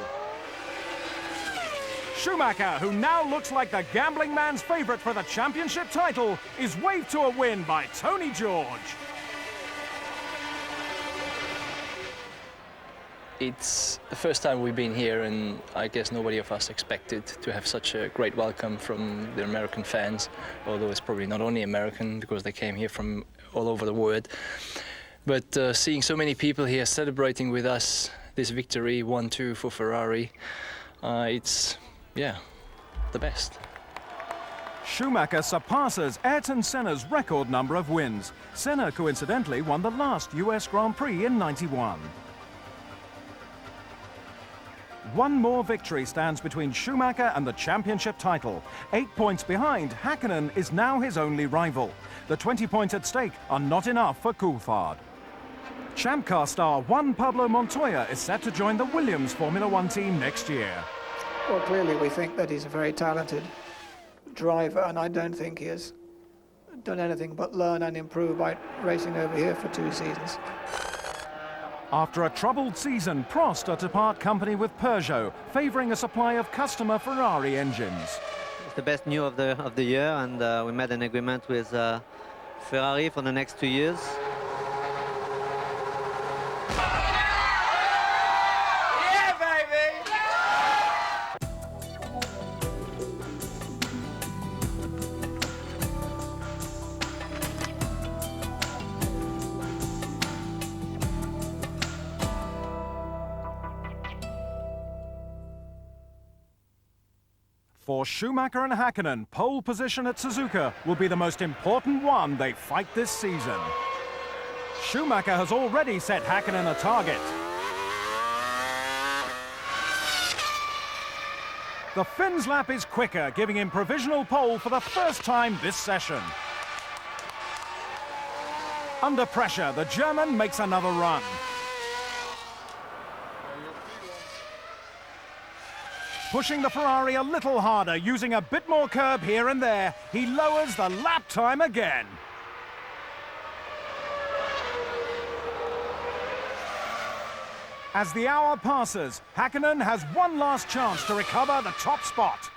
Schumacher, who now looks like the gambling man's favourite for the championship title, is waved to a win by Tony George.
It's the first time we've been here, and I guess nobody of us expected to have such a great welcome from the American fans, although it's probably not only American because they came here from all over the world. But seeing so many people here celebrating with us this victory, 1-2 for Ferrari, it's, yeah, the best.
Schumacher surpasses Ayrton Senna's record number of wins. Senna coincidentally won the last US Grand Prix in '91. One more victory stands between Schumacher and the championship title. 8 points behind, Häkkinen is now his only rival. The 20 points at stake are not enough for Coulthard. Champ Car star Juan Pablo Montoya is set to join the Williams Formula One team next year.
Well, clearly we think that he's a very talented driver, and I don't think he has done anything but learn and improve by racing over here for 2 seasons.
After a troubled season, Prost are to part company with Peugeot, favouring a supply of customer Ferrari engines.
It's the best news of the year, and we made an agreement with Ferrari for the next 2 years.
For Schumacher and Häkkinen, pole position at Suzuka will be the most important one they fight this season. Schumacher has already set Häkkinen a target. The Finn's lap is quicker, giving him provisional pole for the first time this session. Under pressure, the German makes another run. Pushing the Ferrari a little harder, using a bit more curb here and there, he lowers the lap time again. As the hour passes, Häkkinen has one last chance to recover the top spot.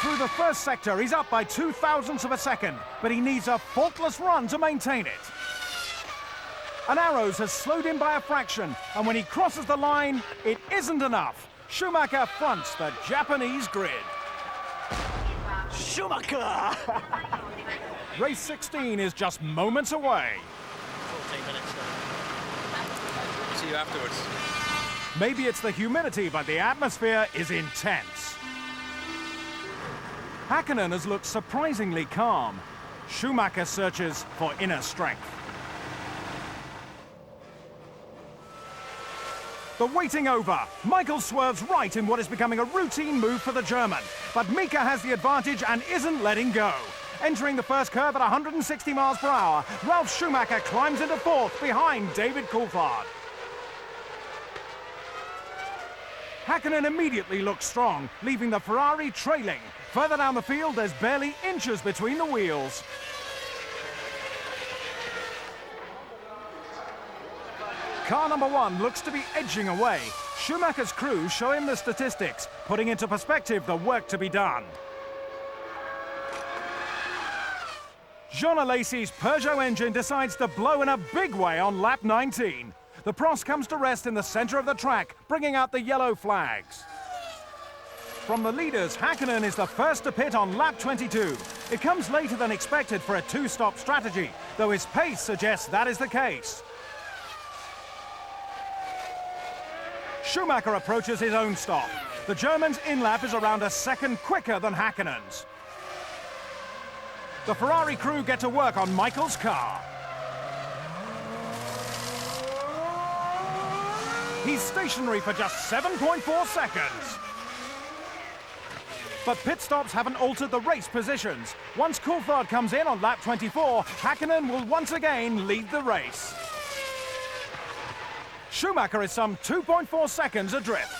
Through the first sector, he's up by 0.02 of a second, but he needs a faultless run to maintain it. An Arrows has slowed him by a fraction, and when he crosses the line, it isn't enough. Schumacher fronts the Japanese grid. Schumacher! Race 16 is just moments away.
14 minutes. See you afterwards.
Maybe it's the humidity, but the atmosphere is intense. Häkkinen has looked surprisingly calm. Schumacher searches for inner strength. The waiting over. Michael swerves right in what is becoming a routine move for the German. But Mika has the advantage and isn't letting go. Entering the first curve at 160 miles per hour, Ralf Schumacher climbs into fourth behind David Coulthard. Häkkinen immediately looks strong, leaving the Ferrari trailing. Further down the field, there's barely inches between the wheels. Car number 1 looks to be edging away. Schumacher's crew show him the statistics, putting into perspective the work to be done. Jean Alesi's Peugeot engine decides to blow in a big way on lap 19. The Prost comes to rest in the center of the track, bringing out the yellow flags. From the leaders, Häkkinen is the first to pit on lap 22. It comes later than expected for a 2-stop strategy, though his pace suggests that is the case. Schumacher approaches his own stop. The German's in-lap is around a second quicker than Häkkinen's. The Ferrari crew get to work on Michael's car. He's stationary for just 7.4 seconds. But pit stops haven't altered the race positions. Once Coulthard comes in on lap 24, Häkkinen will once again lead the race. Schumacher is some 2.4 seconds adrift.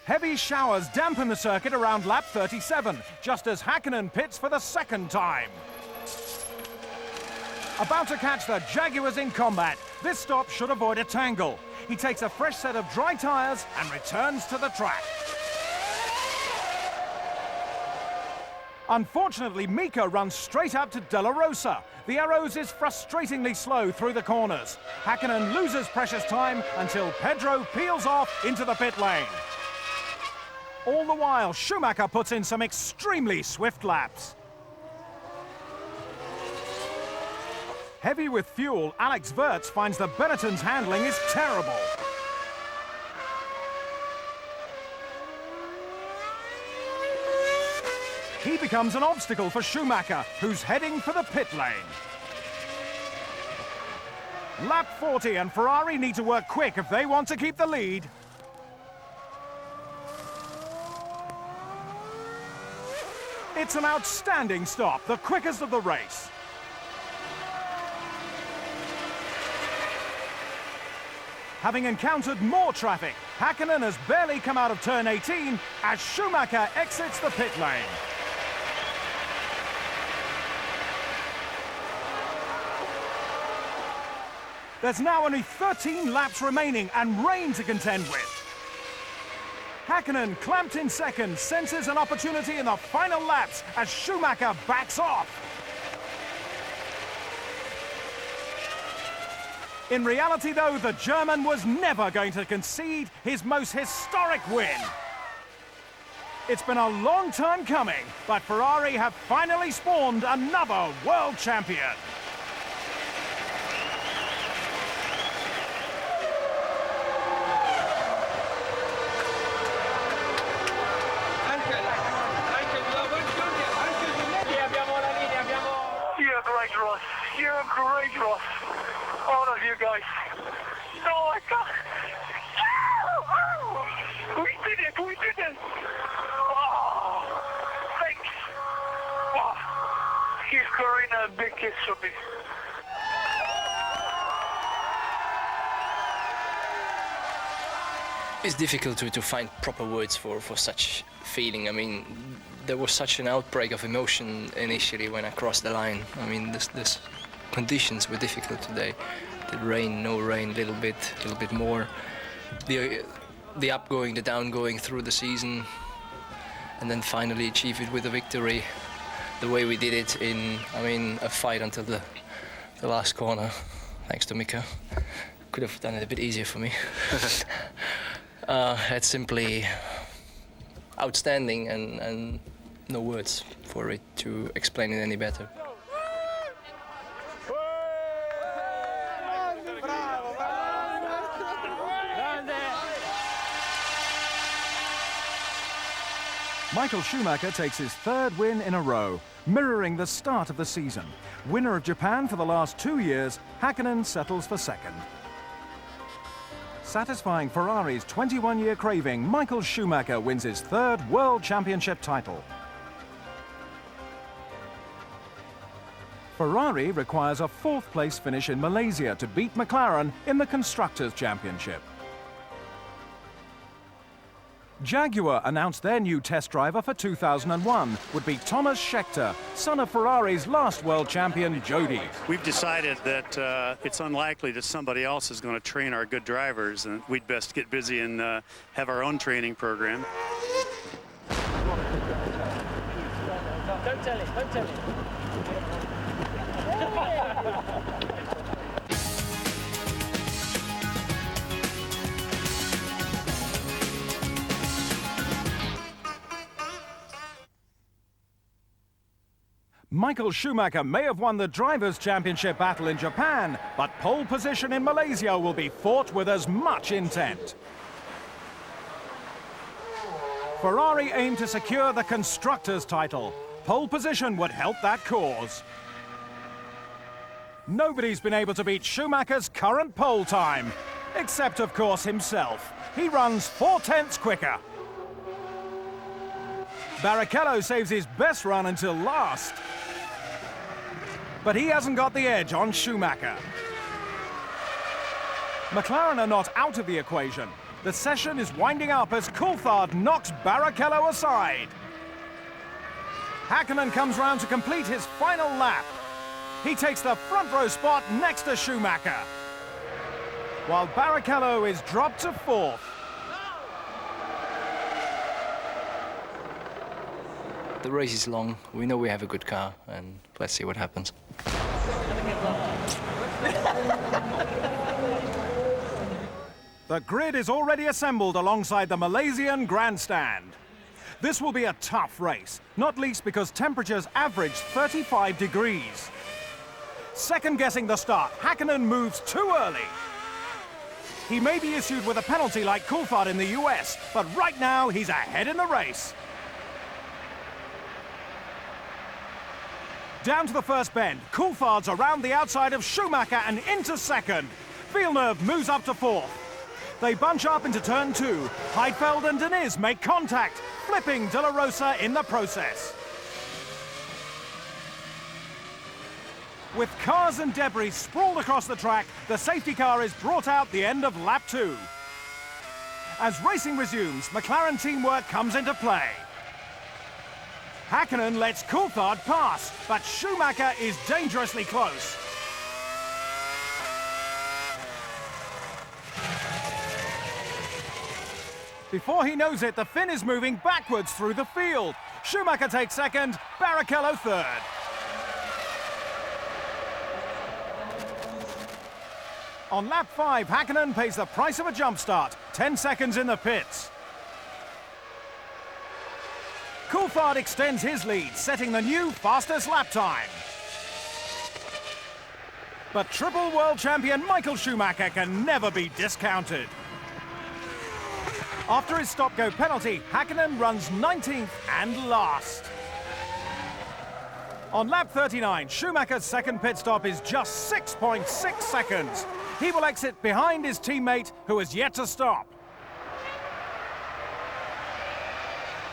Heavy showers dampen the circuit around lap 37, just as Häkkinen pits for the second time. About to catch the Jaguars in combat, this stop should avoid a tangle. He takes a fresh set of dry tyres and returns to the track. Unfortunately, Mika runs straight up to De La Rosa. The Arrows is frustratingly slow through the corners. Häkkinen loses precious time until Pedro peels off into the pit lane. All the while, Schumacher puts in some extremely swift laps. Heavy with fuel, Alex Wurz finds that Benetton's handling is terrible. He becomes an obstacle for Schumacher, who's heading for the pit lane. Lap 40 and Ferrari need to work quick if they want to keep the lead. It's an outstanding stop, the quickest of the race. Having encountered more traffic, Häkkinen has barely come out of turn 18 as Schumacher exits the pit lane. There's now only 13 laps remaining and rain to contend with. Häkkinen, clamped in second, senses an opportunity in the final laps as Schumacher backs off. In reality, though, the German was never going to concede his most historic win. It's been a long time coming, but Ferrari have finally spawned another world champion.
You're great, Ross. All of you guys. Oh my God. Yeah! We did it. We did it. Oh, thanks. Oh, give Corina a big kiss for me.
It's difficult to find proper words for such feeling. I mean, there was such an outbreak of emotion initially when I crossed the line. I mean, this conditions were difficult today. The rain, no rain, a little bit more. The upgoing, the downgoing through the season, and then finally achieve it with a victory. The way we did it in, I mean, a fight until the last corner, thanks to Mika. Could have done it a bit easier for me. It's simply outstanding and no words for it to explain it any better.
Michael Schumacher takes his third win in a row, mirroring the start of the season. Winner of Japan for the last 2 years, Häkkinen settles for second. Satisfying Ferrari's 21-year craving, Michael Schumacher wins his third World Championship title. Ferrari requires a fourth-place finish in Malaysia to beat McLaren in the Constructors' Championship. Jaguar announced their new test driver for 2001 would be Thomas Scheckter, son of Ferrari's last world champion, Jody.
We've decided that it's unlikely that somebody else is going to train our good drivers, and we'd best get busy and have our own training program.
Don't tell him, don't tell him.
Michael Schumacher may have won the Drivers' Championship battle in Japan, but pole position in Malaysia will be fought with as much intent. Ferrari aim to secure the Constructors' title. Pole position would help that cause. Nobody's been able to beat Schumacher's current pole time, except, of course, himself. He runs 4/10 quicker. Barrichello saves his best run until last. But he hasn't got the edge on Schumacher. McLaren are not out of the equation. The session is winding up as Coulthard knocks Barrichello aside. Häkkinen comes round to complete his final lap. He takes the front row spot next to Schumacher, while Barrichello is dropped to fourth.
The race is long. We know we have a good car, and let's see what happens.
The grid is already assembled alongside the Malaysian grandstand. This will be a tough race, not least because temperatures average 35 degrees. Second-guessing the start, Häkkinen moves too early. He may be issued with a penalty like Coulthard in the US, but right now he's ahead in the race. Down to the first bend, Coulthard's around the outside of Schumacher and into second. Villeneuve moves up to fourth. They bunch up into turn 2. Heidfeld and Diniz make contact, flipping De La Rosa in the process. With cars and debris sprawled across the track, the safety car is brought out the end of lap 2. As racing resumes, McLaren teamwork comes into play. Häkkinen lets Coulthard pass, but Schumacher is dangerously close. Before he knows it, the Finn is moving backwards through the field. Schumacher takes second, Barrichello third. On lap 5, Häkkinen pays the price of a jump start, 10 seconds in the pits. Coulthard extends his lead, setting the new fastest lap time. But triple world champion Michael Schumacher can never be discounted. After his stop-go penalty, Häkkinen runs 19th and last. On lap 39, Schumacher's second pit stop is just 6.6 seconds. He will exit behind his teammate, who has yet to stop.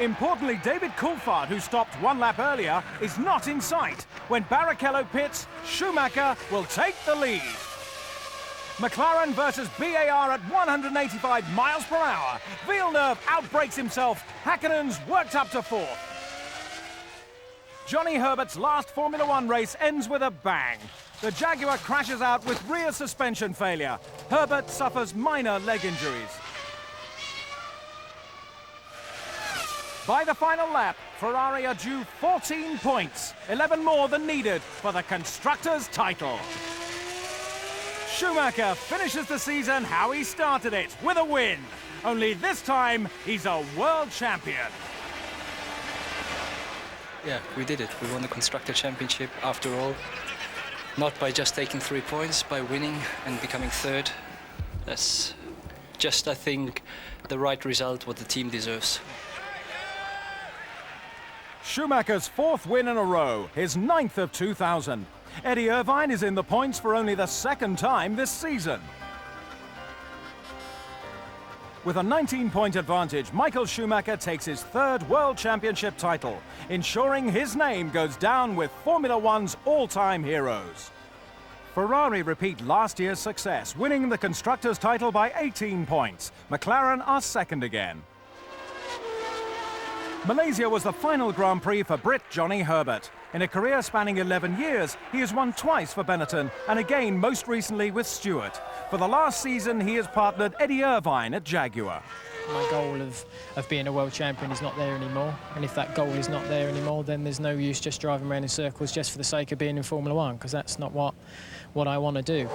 Importantly, David Coulthard, who stopped 1 lap earlier, is not in sight. When Barrichello pits, Schumacher will take the lead. McLaren versus BAR at 185 miles per hour. Villeneuve outbrakes himself. Häkkinen's worked up to fourth. Johnny Herbert's last Formula One race ends with a bang. The Jaguar crashes out with rear suspension failure. Herbert suffers minor leg injuries. By the final lap, Ferrari are due 14 points, 11 more than needed for the Constructors' title. Schumacher finishes the season how he started it, with a win. Only this time, he's a world champion.
Yeah, we did it. We won the Constructor Championship after all. Not by just taking 3 points, by winning and becoming third. That's just, I think, the right result, what the team deserves.
Schumacher's 4th win in a row, his 9th of 2000. Eddie Irvine is in the points for only the 2nd time this season. With a 19-point advantage, Michael Schumacher takes his 3rd World Championship title, ensuring his name goes down with Formula One's all-time heroes. Ferrari repeat last year's success, winning the Constructors' title by 18 points. McLaren are 2nd again. Malaysia was the final Grand Prix for Brit Johnny Herbert. In a career spanning 11 years, he has won twice for Benetton and again most recently with Stewart. For the last season, he has partnered Eddie Irvine at Jaguar.
My goal of being a world champion is not there anymore, and if that goal is not there anymore, then there's no use just driving around in circles just for the sake of being in Formula One, because that's not what I want to do.